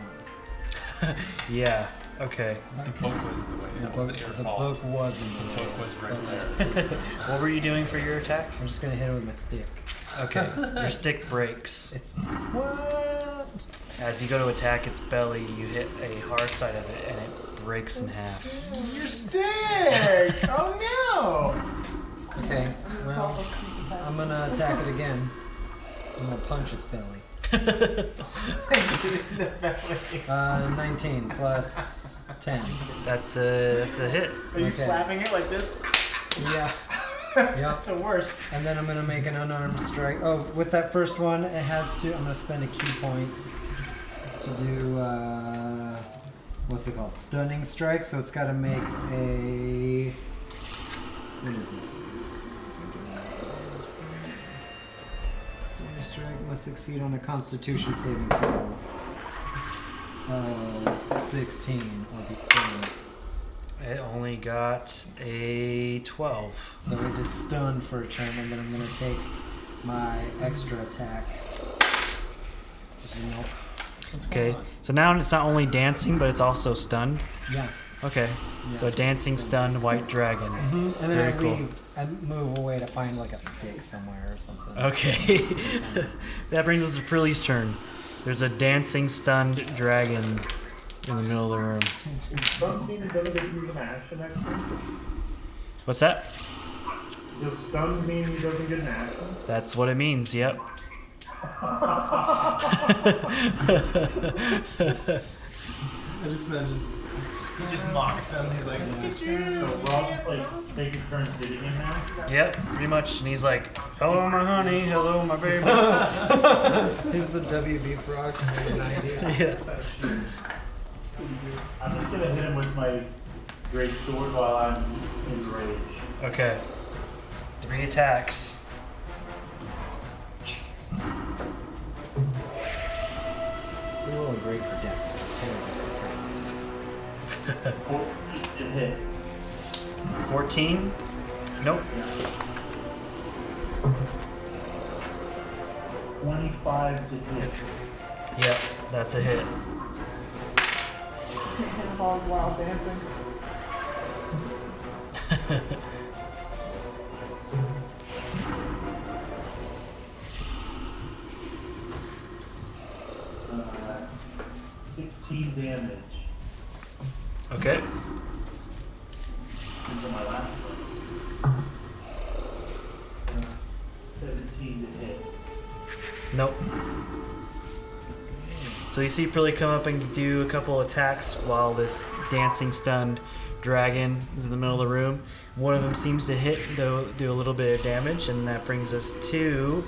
one. Yeah, okay. The book was in the way. That wasn't your The fault. book was in The the book was right Okay. there. What were you doing for your attack? I'm just gonna hit it with my stick. Okay. Your stick breaks. It's what? As you go to attack its belly, you hit a hard side of it and it breaks in half. Your stick! Oh no! Okay, well, I'm gonna attack it again. I'm gonna punch its belly. Shoot it in the belly. 19 plus 10. That's a hit. Are you Okay. slapping it like this? Yeah. Yeah. That's the worst. And then I'm gonna make an unarmed strike. Oh, with that first one, it has to. I'm gonna spend a key point to do what's it called? Stunning strike. So it's got to make a. What is it? strike must succeed on a Constitution saving throw of 16 or be stunned. It only got a 12. So it is stunned for a turn, and then I'm going to take my extra attack. Nope. Okay, so now it's not only dancing, but it's also stunned. Yeah. Okay, Yeah. so dancing, stunned, white dragon. And then Very I cool. leave. I move away to find like a stick somewhere or something. Okay, that brings us to Prili's turn. There's a dancing, stunned dragon in the middle of the room. Stun mean he doesn't get to use an action next turn? What's that? Does stun mean he doesn't get an action? That's what it means, yep. I just imagine he just mocks him. He's like, So we're all just like taking turns hitting him now? Yep, pretty much. And he's like, hello, my honey. Hello, my baby. He's the WB frog from the 90s. Yeah. I'm just gonna hit him with my great sword while I'm in rage. Okay. 3 attacks. We roll great for dex, but terrible for attacks. It hit. 14. Nope. 25 to hit. Yep, that's a hit. Cannonball's wild dancing. Uh, 16 damage. Okay. These are my last one. 17 to hit. Nope. So you see Prili come up and do a couple attacks while this dancing stunned dragon is in the middle of the room. One of them seems to hit, do a little bit of damage, and that brings us to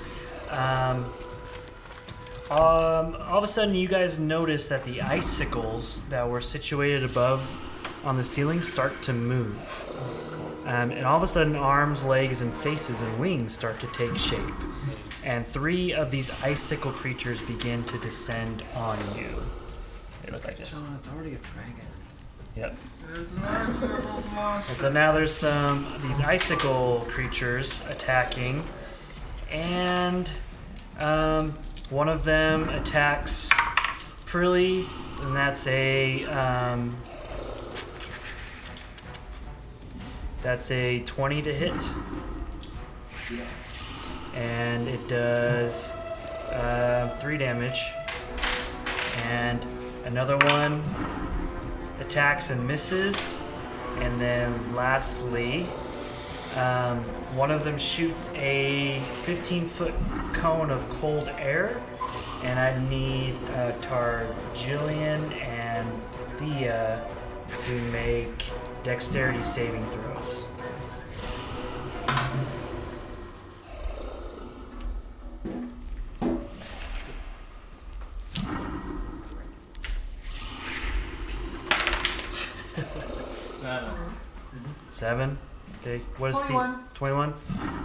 all of a sudden you guys notice that the icicles that were situated above on the ceiling start to move. And all of a sudden arms, legs, and faces and wings start to take shape. And 3 of these icicle creatures begin to descend on you. They look like this. John, it's already a dragon. Yep. it's an icicle monster. And so now there's these icicle creatures attacking, and one of them attacks Prili, and that's a 20 to hit. And it does 3 damage. And another one attacks and misses. And then lastly, one of them shoots a 15-foot cone of cold air. And I need Targillian and Thia to make dexterity saving throws. Seven. Okay. What is 21. the 21?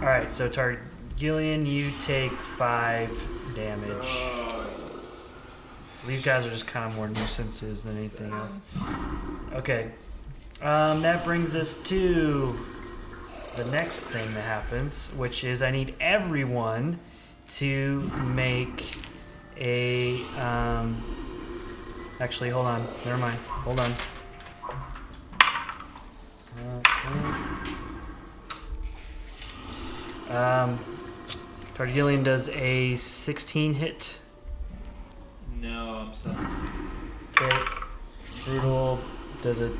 All right. So Targillian, you take 5 damage. So these guys are just kind of more nuisances than anything else. Okay. That brings us to the next thing that happens, which is I need everyone to make a. Actually, hold on. Never mind. Hold on. Targillian does a 16 hit. No, I'm sorry. Okay. Bruhtal does a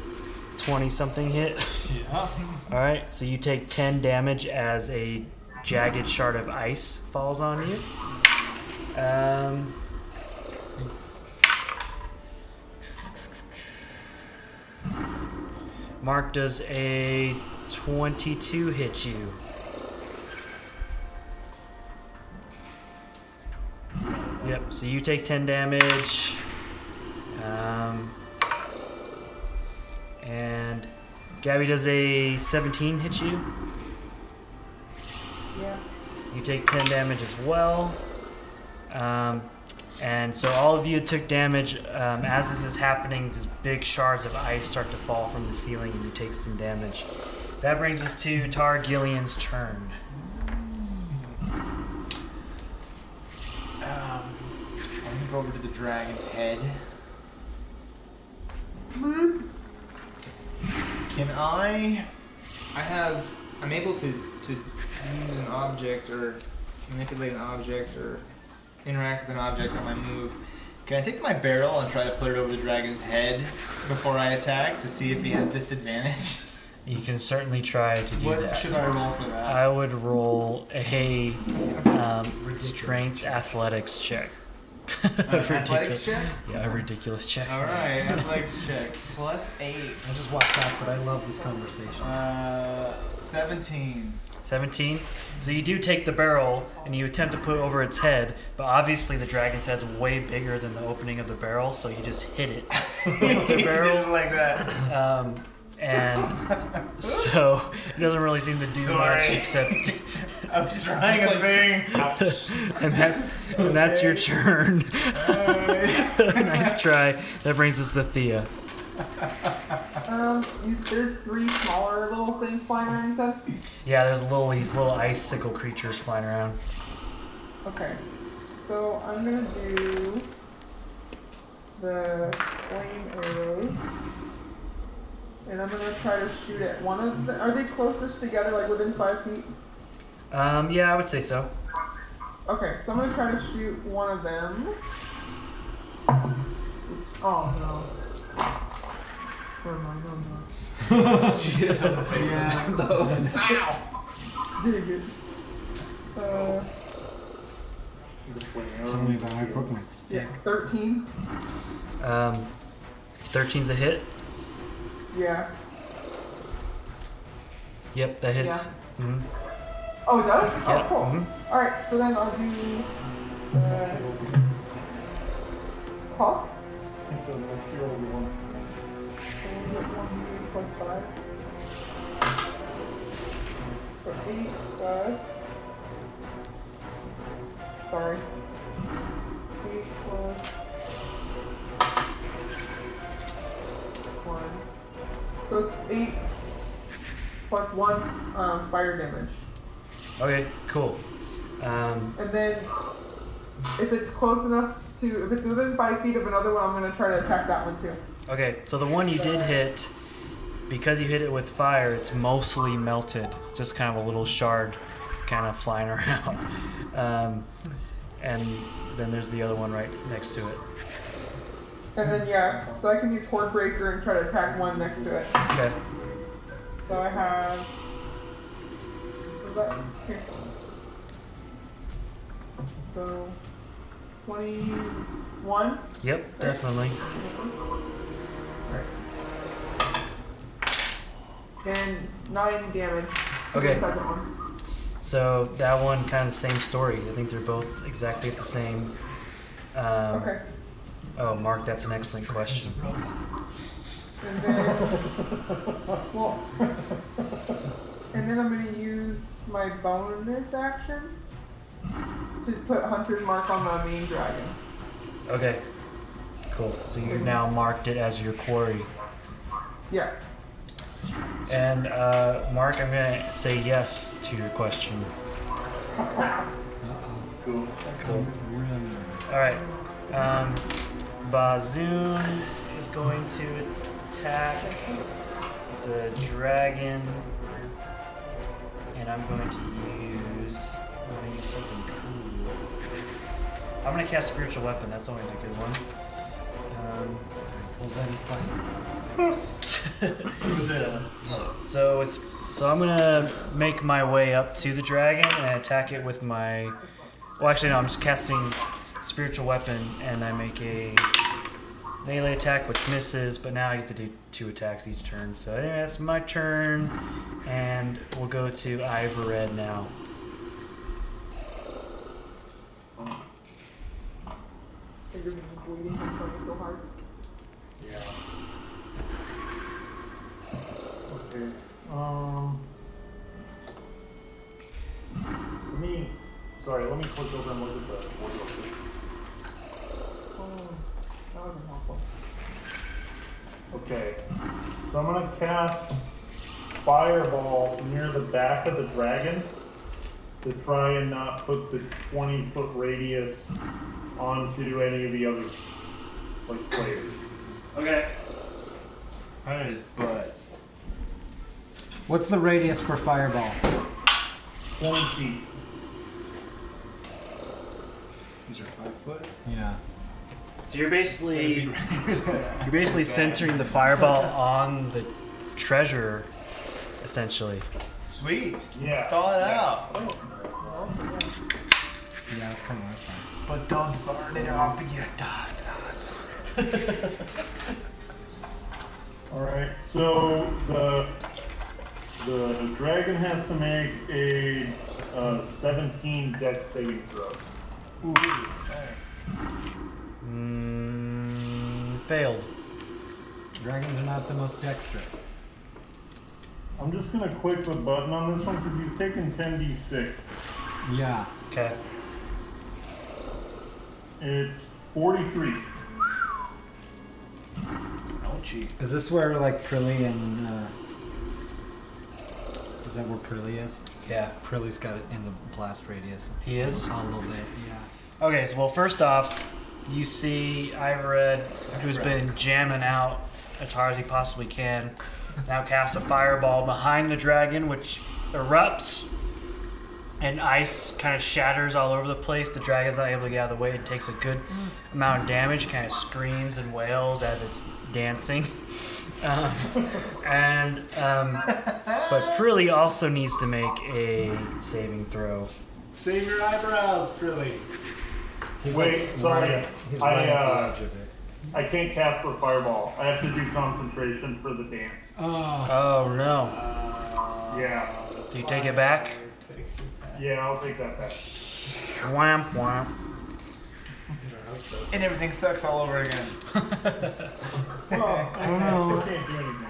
20-something hit. Yeah. All right, so you take 10 damage as a jagged shard of ice falls on you. Mark does a 22 hit you. Yep, so you take 10 damage. And Gabby does a 17 hit you. Yeah. You take 10 damage as well. And so all of you took damage. As this is happening, these big shards of ice start to fall from the ceiling and you take some damage. That brings us to Targillian's turn. I'm gonna go over to the dragon's head. Can I'm able to use an object or manipulate an object or interact with an object on my move. Can I take my barrel and try to put it over the dragon's head before I attack to see if he has disadvantage? You can certainly try to do What that. should I roll for that? I would roll a strength athletics check. Athletics check? Yeah, a ridiculous check. All right, athletics check. +8. I just walked back, but I love this conversation. 17. 17. So you do take the barrel and you attempt to put it over its head, but obviously the dragon's head's way bigger than the opening of the barrel, so you just hit it with the He did barrel. it like that. And so it doesn't really seem to do Sorry. much except I was trying a thing. and that's your turn. Nice try. That brings us to Thea. There's 3 smaller little things flying around, you said? Yeah, there's these little icicle creatures flying around. Okay. So I'm gonna do the flame arrows. And I'm gonna try to shoot at one of them. Are they closest together, like within 5 feet? Yeah, I would say so. Okay, so I'm gonna try to shoot one of them. Oops. Oh no. Never mind, no. She hit us on the face. Ow! Really good. Tell me about how I broke my stick. Yeah, 13. 13's a hit. Yeah. Yep, that hits. Yeah. Mhm. Oh, it does? Yeah. Oh, cool. Mhm. Alright, so then I'll do Hawk. So we'll get 1d plus 5. So 8 plus. Sorry. 8 plus 1. So it's 8 plus 1 fire damage. Okay, cool. And then if it's close enough to, if it's within 5 feet of another one, I'm going to try to attack that one too. Okay, so the one you did hit, because you hit it with fire, it's mostly melted. It's just kind of a little shard kind of flying around. And then there's the other one right next to it. And then yeah, so I can use Hordebreaker and try to attack one next to it. Okay. So I have, is that here? So 21. Yep, definitely. And 9 damage. to Okay. The second one. So that one kind of same story. I think they're both exactly the same. Okay. Oh, Mark, that's an excellent question. And then, well, and then I'm going to use my bonus action to put Hunter's Mark on the main dragon. Okay, cool. So you've now marked it as your quarry. Yeah. And Mark, I'm gonna say yes to your question. Cool. Cool. All right. Bazoon is going to attack the dragon, and I'm going to use something cool. I'm gonna cast Spiritual Weapon. That's always a good one. Was that his plan? So I'm gonna make my way up to the dragon and attack it with my. Well, actually no. I'm just casting Spiritual Weapon, and I make a melee attack which misses. But now I get to do 2 attacks each turn. So anyway, that's my turn, and we'll go to Ivored now. Fingers is bleeding from trying so hard. Yeah. Okay. For me, sorry, let me click over and look at the board real quick. Oh, that wasn't helpful. Okay, so I'm gonna cast Fireball near the back of the dragon to try and not put the 20-foot radius onto any of the other like players. Okay. Right his butt. What's the radius for fireball? 20 feet. These are 5 foot. Yeah. So you're basically centering the fireball on the treasure, essentially. Sweet. Yeah. Thaw it out. Yeah, that's kind of like that. But don't burn it up, you daft ass. Alright, so the dragon has to make a 17 dex saving throw. Ooh, nice. Failed. Dragons are not the most dexterous. I'm just gonna click the button on this one because he's taking 10d6. Yeah. Okay. It's 43. Ouchie. Is this where like Prili and is that where Prili is? Yeah. Prili's got it in the blast radius. He is? A little bit, yeah. Okay, so well, first off, you see Ivored, who's been jamming out as hard as he possibly can, now casts a fireball behind the dragon, which erupts, and ice kind of shatters all over the place. The dragon's not able to get out of the way. It takes a good amount of damage. It kind of screams and wails as it's dancing. But Prili also needs to make a saving throw. Save your eyebrows, Prili. Wait, sorry. He's right at the edge of it. I can't cast the fireball. I have to do concentration for the dance. Oh no. Yeah. Do you take it back? Yeah, I'll take that back. Whamp whamp. And everything sucks all over again. Well, I still can't do anything.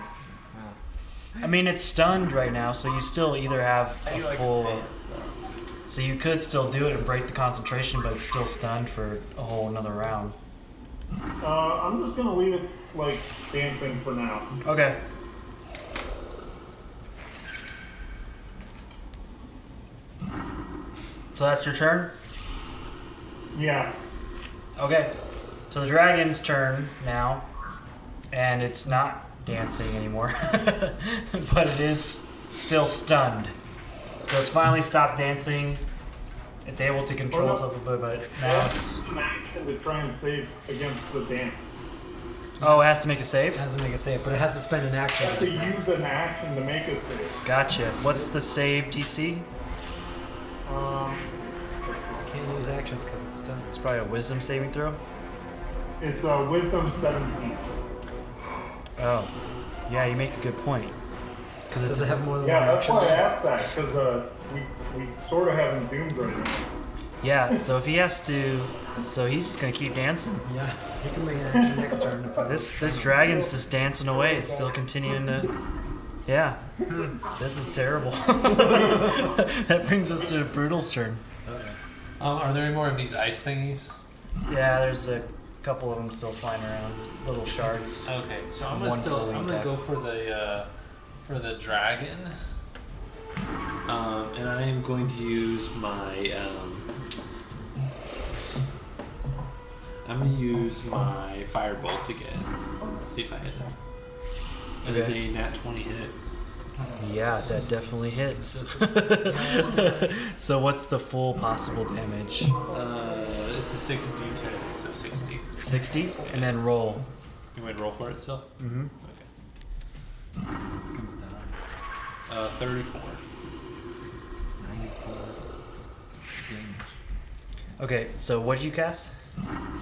I mean, it's stunned right now, so you still either have I a do like full. the dance, though. So you could still do it and break the concentration, but it's still stunned for a whole another round. I'm just gonna leave it like dancing for now. Okay. So that's your turn? Yeah. Okay. So the dragon's turn now, and it's not dancing anymore, but it is still stunned. So it's finally stopped dancing. It's able to control itself a bit, but now it's... an action to try and save against the dance. Oh, it has to make a save? It has to make a save, but it has to spend an action. You have to use an action to make a save. Gotcha. What's the save DC? I can't use actions because it's done. It's probably a wisdom saving throw. It's a wisdom 17. Oh. Yeah, you make a good point. Because Does it have more than Yeah, one that's action? why I asked that, because we sort of have him doomed right now. Yeah, so if he has to... So he's just going to keep dancing. Yeah, you can make an action next turn. If I This dragon's just dancing away. It's still continuing to... Yeah. This is terrible. That brings us to Brutal's turn. Are there any more of these ice thingies? Yeah, there's a couple of them still flying around. Little shards. Okay, so I'm One gonna fully go intact. for the dragon, and I am going to use my I'm gonna use my firebolt again. See if I hit him. That is a nat 20 hit. Yeah, that definitely hits. So what's the full possible damage? It's a 6d10, so 60. 60? And then roll. You want to roll for it still? Mm-hmm. Okay. 34. 94 damage. Okay, so what did you cast?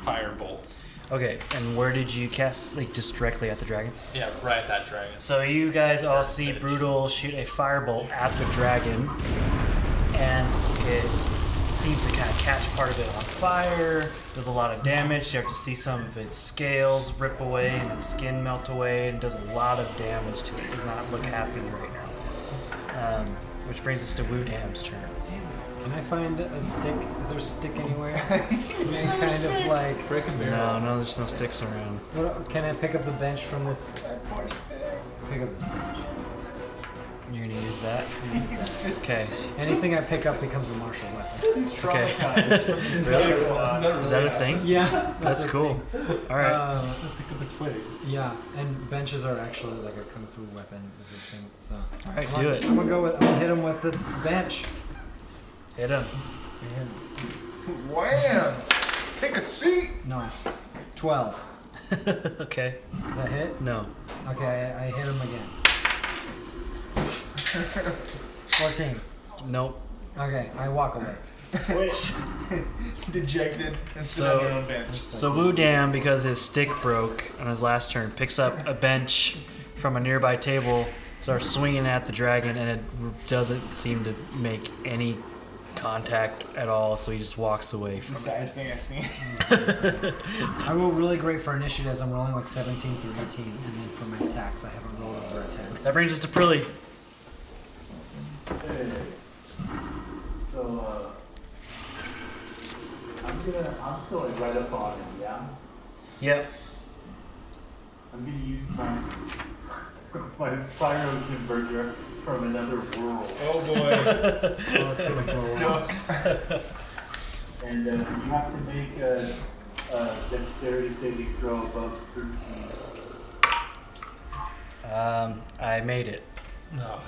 Firebolt. Okay, and where did you cast? Like just directly at the dragon? Yeah, right at that dragon. So you guys all see Brutal shoot a firebolt at the dragon, and it seems to kind of catch part of it on fire, does a lot of damage. You start to see some of its scales rip away and its skin melt away, and does a lot of damage to it. Does not look happy right now. Which brings us to Woodham's turn. Can I find a stick? Is there a stick anywhere? Any kind of like. Break a barrel. No, there's no sticks around. Can I pick up the bench from this? Pick up this bench. You're gonna use that? Okay. Anything I pick up becomes a martial weapon. He's Okay. traumatized from this Really? Xbox. Is that a thing? Yeah. That's cool. Alright. Pick up a twig. Yeah, and benches are actually like a kung fu weapon. Is a thing. So. Alright, do it. I'm gonna hit him with this bench. Hit him. Wham! Take a seat! No. 12. Okay. Does that hit? No. Okay, I hit him again. 14. Nope. Okay, I walk away. Wait. Dejected and sit So- on your own bench. So Wu Dam, because his stick broke on his last turn, picks up a bench from a nearby table, starts swinging at the dragon, and it doesn't seem to make any contact at all, so he just walks away It's the from saddest thing I've seen. it. I roll really great for initiative as I'm rolling like 17 through 18, and then for my attacks, I haven't rolled over a 10. That brings us to Prili. Hey. So, I'm still like right up on him, yeah? Yep. I'm gonna use my fire converter from another world. Oh boy. Oh, it's gonna blow up. Duck. And you have to make a dexterity saving throw above 13. I made it. No.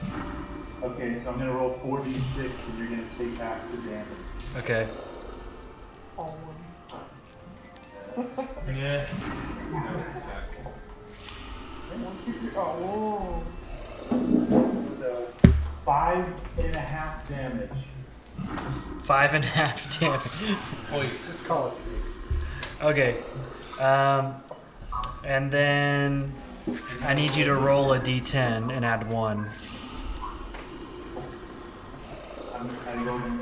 Okay, so I'm gonna roll 4d6 and you're gonna take half the damage. Okay. Yeah. Oh. So 5.5 damage. 5.5 damage. Just call it 6. Okay. And then I need you to roll a d10 and add 1. I rolled an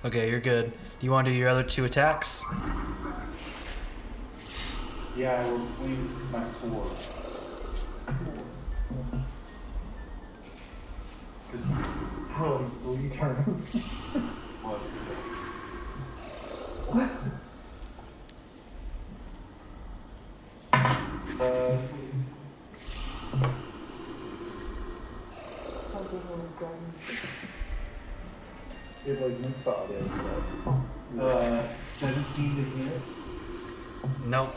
8. Okay, you're good. Do you want to do your other 2 attacks? Yeah, I will swing my sword. Oh, 3 turns. What? It like mixed out it. 17 to hit. Nope.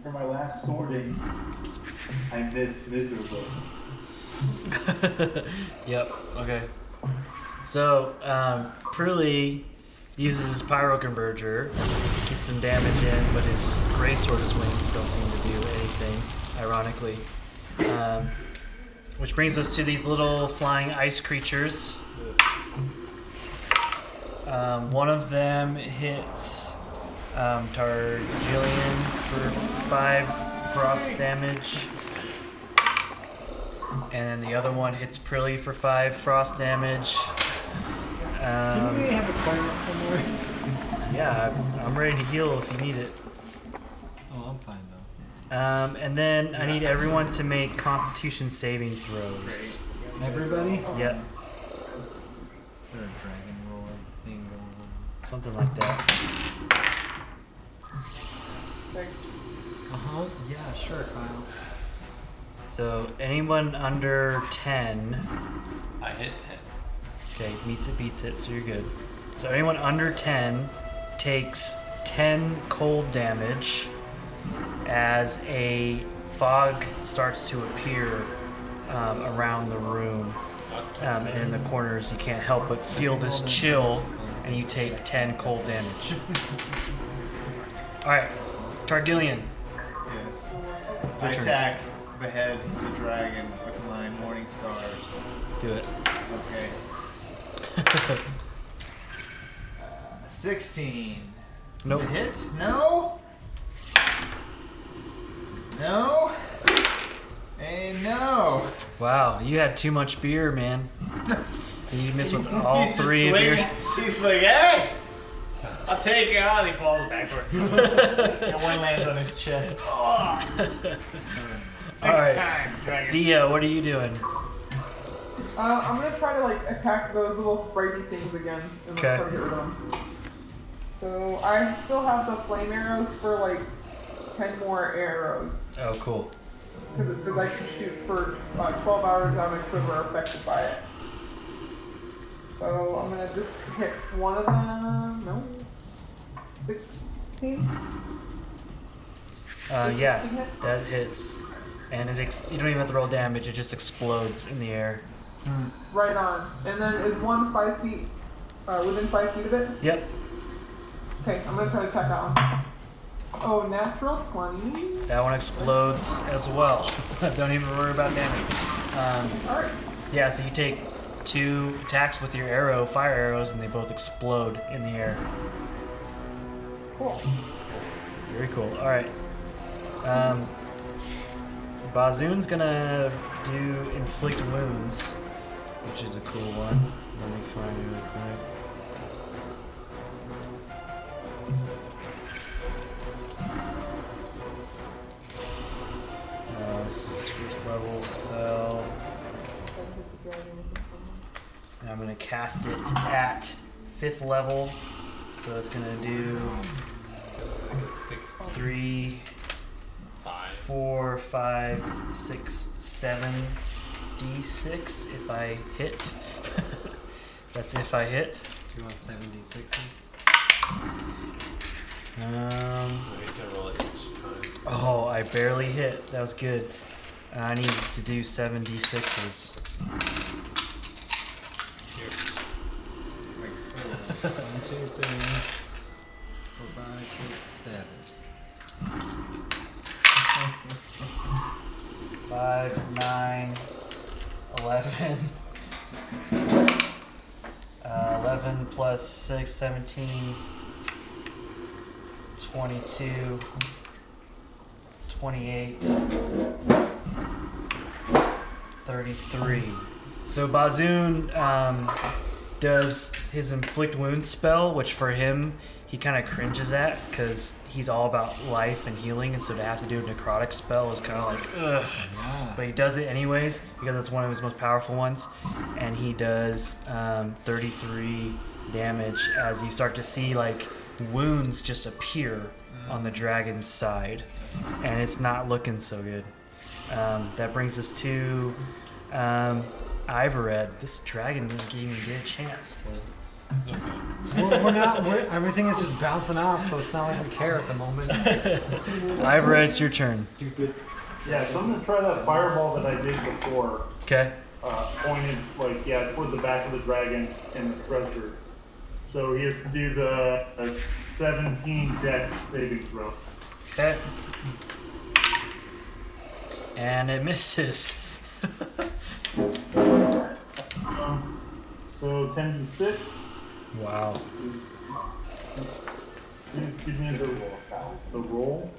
For my last swording, I missed miserably. Yep. Okay. So, Prili uses his Pyro Converger, gets some damage in, but his greatsword wings don't seem to do anything, ironically. Which brings us to these little flying ice creatures. One of them hits Targillian for 5 frost damage. And then the other one hits Prili for 5 frost damage. Didn't we have a clarinet somewhere? Yeah, I'm ready to heal if you need it. Oh, I'm fine though. And then I need everyone to make Constitution saving throws. Everybody? Yep, Is there a dragon roar thing going on? something like that. Uh-huh. Yeah, sure, Kyle. So anyone under 10, I hit 10. okay, meets it, beats it, so you're good. So anyone under 10 takes 10 cold damage as a fog starts to appear around the room. And in the corners, you can't help but feel this chill, and you take 10 cold damage. Alright, Targillian. Yes. Your I turn. attack the head of the dragon with my morning stars. Do it. Okay. 16. Nope. Does it hit? No. No. And no. Wow, you had too much beer, man. You missed with all He's just 3 of yours. swinging. He's like, hey! I'll take it on. He falls backwards. And one lands on his chest. Next Alright. time, dragon. Thia, what are you doing? I'm gonna try to like attack those little spritey things again and like, Okay. try to get rid of them. So I still have the flame arrows for like 10 more arrows. Oh, cool. Because I can shoot for 12 hours on a quiver affected by it. So I'm gonna just hit one of them. No. 16? Yeah, 16 hit? that hits. And you don't even have to roll damage, it just explodes in the air. Right on. And then is one 5 feet, within 5 feet of it? Yep. Okay, I'm gonna try to attack that one. Oh, natural 20. That one explodes as well. Don't even worry about damage. Alright. Yeah, so you take 2 attacks with your fire arrows, and they both explode in the air. Cool. Very cool. All right. Bazoon's gonna do inflict wounds, which is a cool one. Let me find it real quick. This is first level spell. And I'm gonna cast it at 5th level, so it's gonna do So like a 6, 3, 5. 4, 5, 6, 7 D6 if I hit. That's if I hit. 276s. He's gonna roll it each time. Oh, I barely hit. That was good. I need to do 7 D6s. Here. 1, 2, 3, 4, 5, 6, 7. 5, 9, 11. 11 plus 6, 17. 22. 28. 33. So Bazoon does his inflict wounds spell, which for him he kind of cringes at because he's all about life and healing, and so to have to do a necrotic spell is kind of like ugh. But he does it anyways because it's one of his most powerful ones, and he does 33 damage as you start to see like wounds just appear on the dragon's side, and it's not looking so good. That brings us to Ivored. This dragon didn't even get a chance to. It's okay. Everything is just bouncing off, so it's not like we care at the moment. Ivored, it's your turn. Yeah, so I'm gonna try that fireball that I did before, Okay. pointed toward the back of the dragon and the treasure. So he has to do the 17 dex saving throw. Okay. And it misses. So 10d6. Wow. Please give me the roll.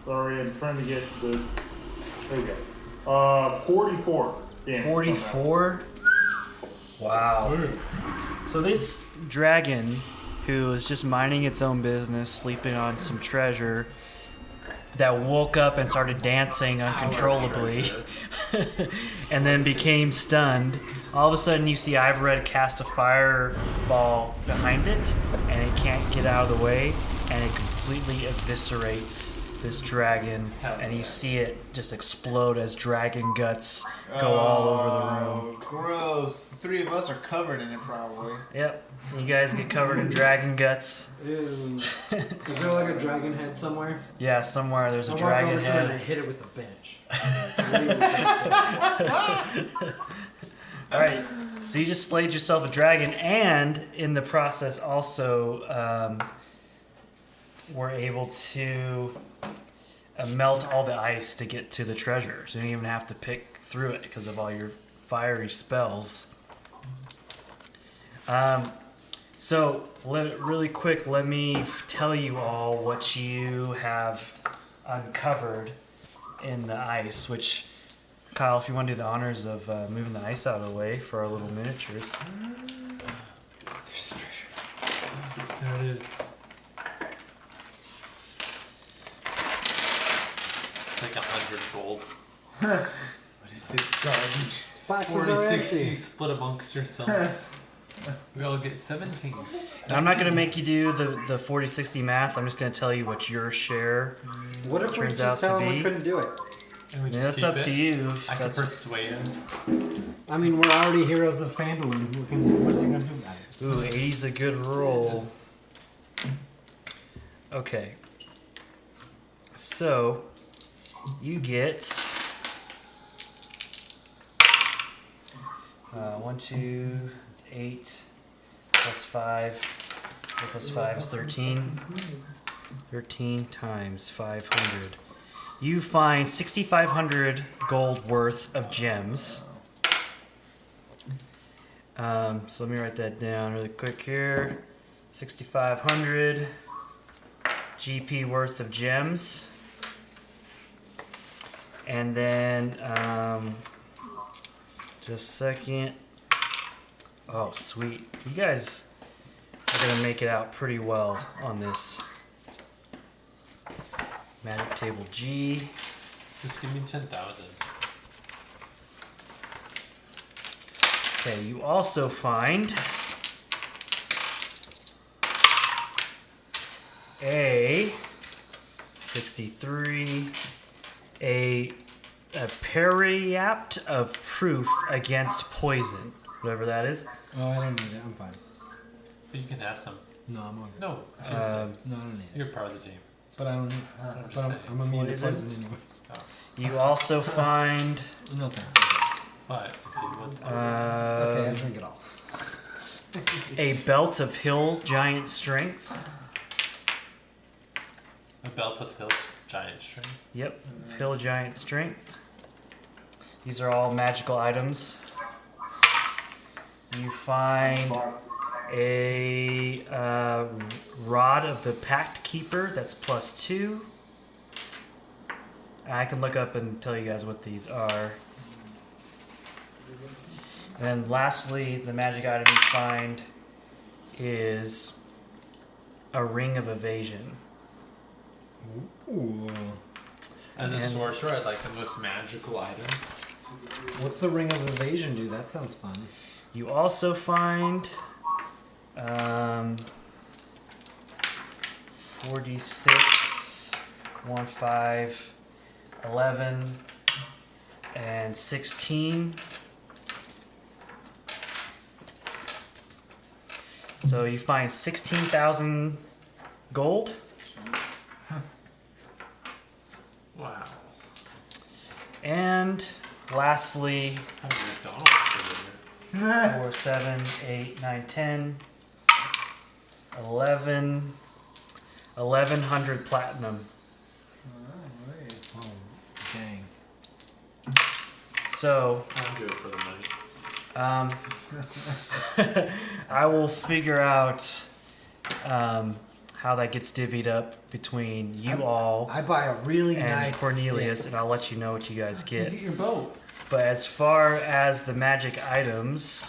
Sorry, I'm trying to get the. There we go. 44 damage. 44? Wow. So this dragon, who was just minding its own business, sleeping on some treasure, that woke up and started dancing uncontrollably and then became stunned. All of a sudden you see Ivored cast a fireball behind it, and it can't get out of the way, and it completely eviscerates this dragon, and you see it just explode as dragon guts go all over the room. Gross. The 3 of us are covered in it, probably. Yep, you guys get covered in dragon guts. Ew. Is there like a dragon head somewhere? Yeah, somewhere there's a I dragon walk over to it and I head. hit it with the bench. All right, so you just slayed yourself a dragon, and in the process also were able to melt all the ice to get to the treasure. So you don't even have to pick through it because of all your fiery spells. So really quick, let me tell you all what you have uncovered in the ice, which, Kyle, if you want to do the honors of moving the ice out of the way for our little miniatures. There's the treasure. There it is. It's like 100 gold. What It's garbage. Boxes 40, are 60 empty. split amongst yourselves. We all get 17. I'm not going to make you do the 40-60 math. I'm just going to tell you what your share What if we turns just out tell to him we be. couldn't do it? And we Yeah, just that's keep up it. to you. I can That's- persuade him. I mean, we're already heroes of Phandalin. What's he gonna do about it? Ooh, 80's a good roll. Yes. Okay. So, you get 1, 2, 8 plus 5. 4 plus 5 is 13. 13 times 500. You find 6,500 gold worth of gems. So let me write that down really quick here. 6,500 GP worth of gems. And then, just a second. Oh, sweet. You guys are going to make it out pretty well on this. Magic table G. Just give me 10,000. Okay, you also find a 63, a periapt of proof against poison, whatever that is. Oh, I don't need it. I'm fine. But you can have some. No, I'm okay. No, seriously. No, I don't need it. You're part of the team. But I don't need. I'm But just I'm saying. immune to Poison? poison anyways. You also find No thanks. But if you want some. Okay, I drink it all. a belt of hill giant strength. A belt of hill giant string. Yep, hill giant strength. These are all magical items. You find a rod of the Pact Keeper that's +2. I can look up and tell you guys what these are. And then lastly, the magic item you find is a ring of evasion. Ooh. As a And- sorcerer, I'd like the most magical item. What's the ring of evasion do? That sounds fun. You also find 46, 1, 5, 11, and 16. So you find 16,000 gold. Wow. And lastly, How many McDonald's for dinner? 4, 7, 8, 9, 10, 11, 1,100 platinum. Oh, dang. So, I'll do it for the money. I will figure out how that gets divvied up between you all I buy a really and nice Cornelius, stick. and I'll let you know what you guys get. Get your boat. But as far as the magic items,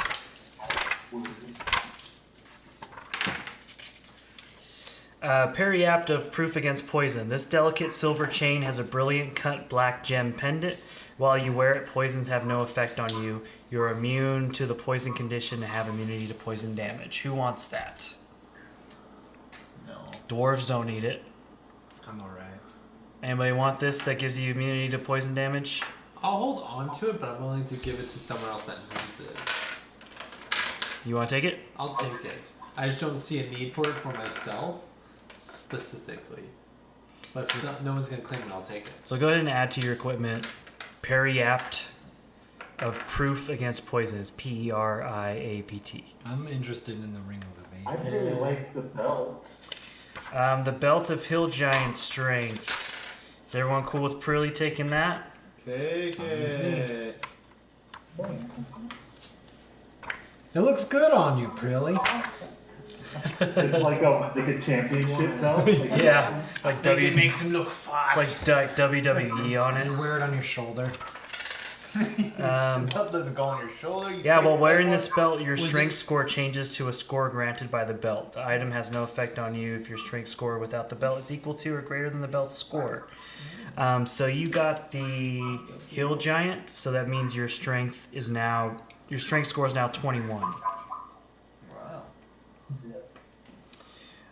periapt of proof against poison. This delicate silver chain has a brilliant cut black gem pendant. While you wear it, poisons have no effect on you. You're immune to the poison condition and have immunity to poison damage. Who wants that? No. Dwarves don't need it. I'm alright. Anybody want this that gives you immunity to poison damage? I'll hold on to it, but I'm willing to give it to someone else that needs it. You want to take it? I'll take it. I just don't see a need for it for myself, specifically. But if no one's going to claim it, I'll take it. So go ahead and add to your equipment periapt of proof against poison. It's Periapt. I'm interested in the ring of I evasion. really like the belt. The belt of hill giant strength. Is everyone cool with Prili taking that? Take it. It looks good on you, Prili. It's like a championship belt. Like, Yeah, like I think it W, makes him look fat. it's like WWE on You it. wear it on your shoulder. The belt doesn't go on your shoulder. you Yeah, crazy while wearing wrestler. this belt, your Was strength score changes to a score granted by the belt. The item has no effect on you if your strength score without the belt is equal to or greater than the belt's score. So you got the hill giant, so that means your strength score is now 21. Wow.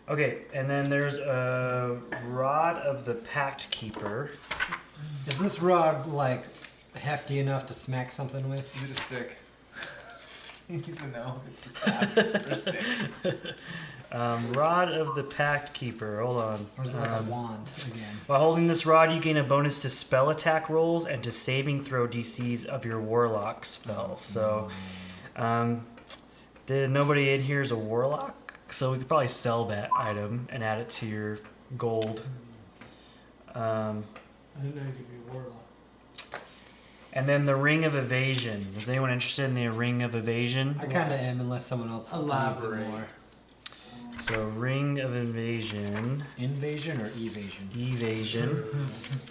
Okay, and then there's a rod of the Pact Keeper. Is this rod like hefty enough to smack something with? Is it a stick? He's a no. It's a staff or a stick. Rod of the Pact Keeper. Hold on. Or is it like a wand again? While holding this rod, you gain a bonus to spell attack rolls and to saving throw DCs of your warlock spells. So, nobody in here is a warlock, so we could probably sell that item and add it to your gold. I didn't know you could be a warlock. And then the Ring of Evasion. Was anyone interested in the Ring of Evasion? I kind of am, unless someone else Elaborate. needs it more. So Ring of Evasion. Invasion or evasion? Evasion.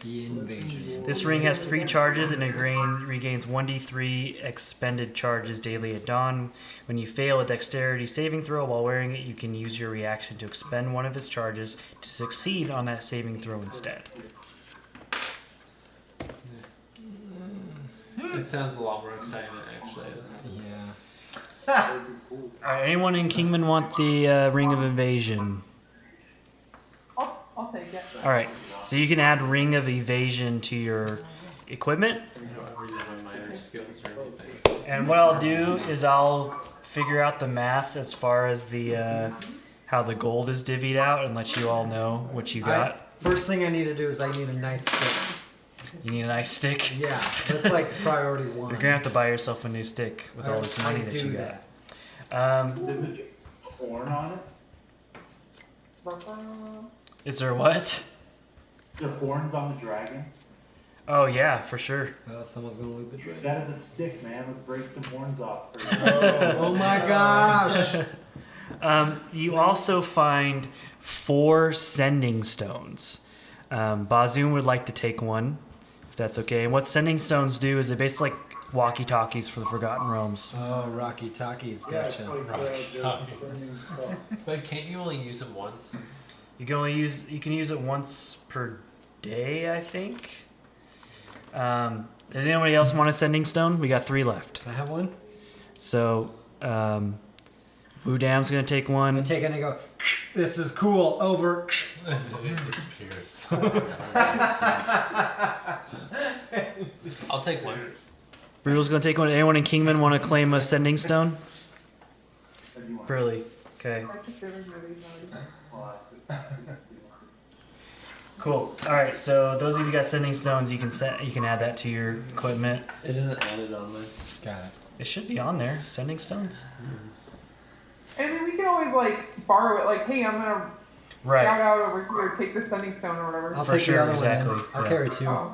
Invasion. This ring has 3 charges and it regains 1d3 expended charges daily at dawn. When you fail a dexterity saving throw while wearing it, you can use your reaction to expend one of its charges to succeed on that saving throw instead. It sounds a lot more exciting than it actually is. Yeah. Alright, anyone in Kingman want the Ring of Evasion? I'll take it. Alright, so you can add Ring of Evasion to your equipment. I don't really have my minor skills or anything. And what I'll do is I'll figure out the math as far as the how the gold is divvied out and let you all know what you got. First thing I need to do is I need a nice stick. You need a nice stick. Yeah, that's like priority one. You're gonna have to buy yourself a new stick with all this money I that do you that. got. There's a horn on it. Is there what? The horns on the dragon. Oh yeah, for sure. Well, someone's gonna loot the dragon. That is a stick, man. Let's break some horns off. Oh my gosh! You also find 4 sending stones. Bazoom would like to take one, if that's okay. And what sending stones do is they're basically like walkie-talkies for the Forgotten Realms. Oh, Rocky Talkies, gotcha. But can't you only use them once? You can use it once per day, I think. Does anybody else want a sending stone? We got 3 left. Can I have one? So, Boudam's gonna take one. I take it and I go, this is cool, over. And then it disappears. I'll take one. Brutal's gonna take one. Anyone in Kingman want to claim a sending stone? Prili. Okay. Cool. All right. So those of you who got sending stones, you can add that to your equipment. It isn't added on mine. Got it. It should be on there. Sending stones. I mean, we can always like borrow it. Like, hey, I'm gonna Right. scout out over here, take the sending stone or whatever. I'll For take sure, the other exactly, one. I'll yeah. carry 2. Oh.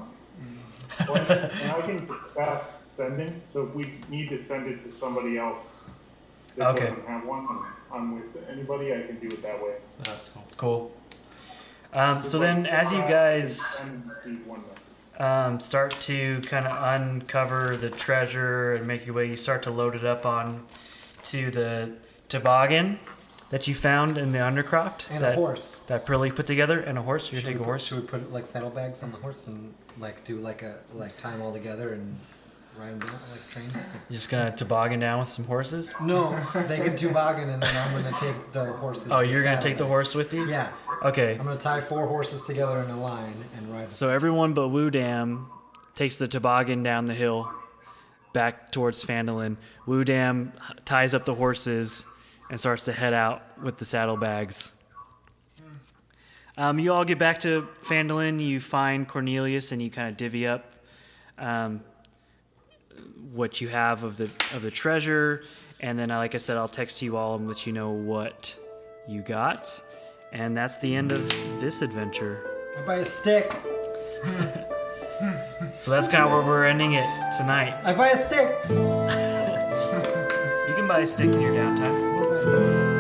And I can fast sending, so if we need to send it to somebody else that Okay. doesn't have one, and I'm with anybody, I can do it that way. That's cool. Cool. So then, as you guys Send these one start to kind of uncover the treasure and make your way, you start to load it up on to the toboggan that you found in the Undercroft. And that, a horse. That Prili put together, and a horse. You're Should gonna take a we horse. Should we put like saddlebags on the horse and like do like tie them all together and ride them down like train? You're just gonna toboggan down with some horses. No, they can toboggan and then I'm gonna take the horses. Oh, with you're gonna take the saddlebags. horse with you? Yeah, Okay. I'm gonna tie 4 horses together in a line and ride them. So everyone but Woodam takes the toboggan down the hill back towards Phandalin. Woodam ties up the horses and starts to head out with the saddlebags. You all get back to Phandalin. You find Cornelius and you kind of divvy up what you have of the treasure. And then, like I said, I'll text you all and let you know what you got. And that's the end of this adventure. I buy a stick. So that's kind of where we're ending it tonight. I buy a stick. You can buy a stick in your downtime. I'll buy a stick.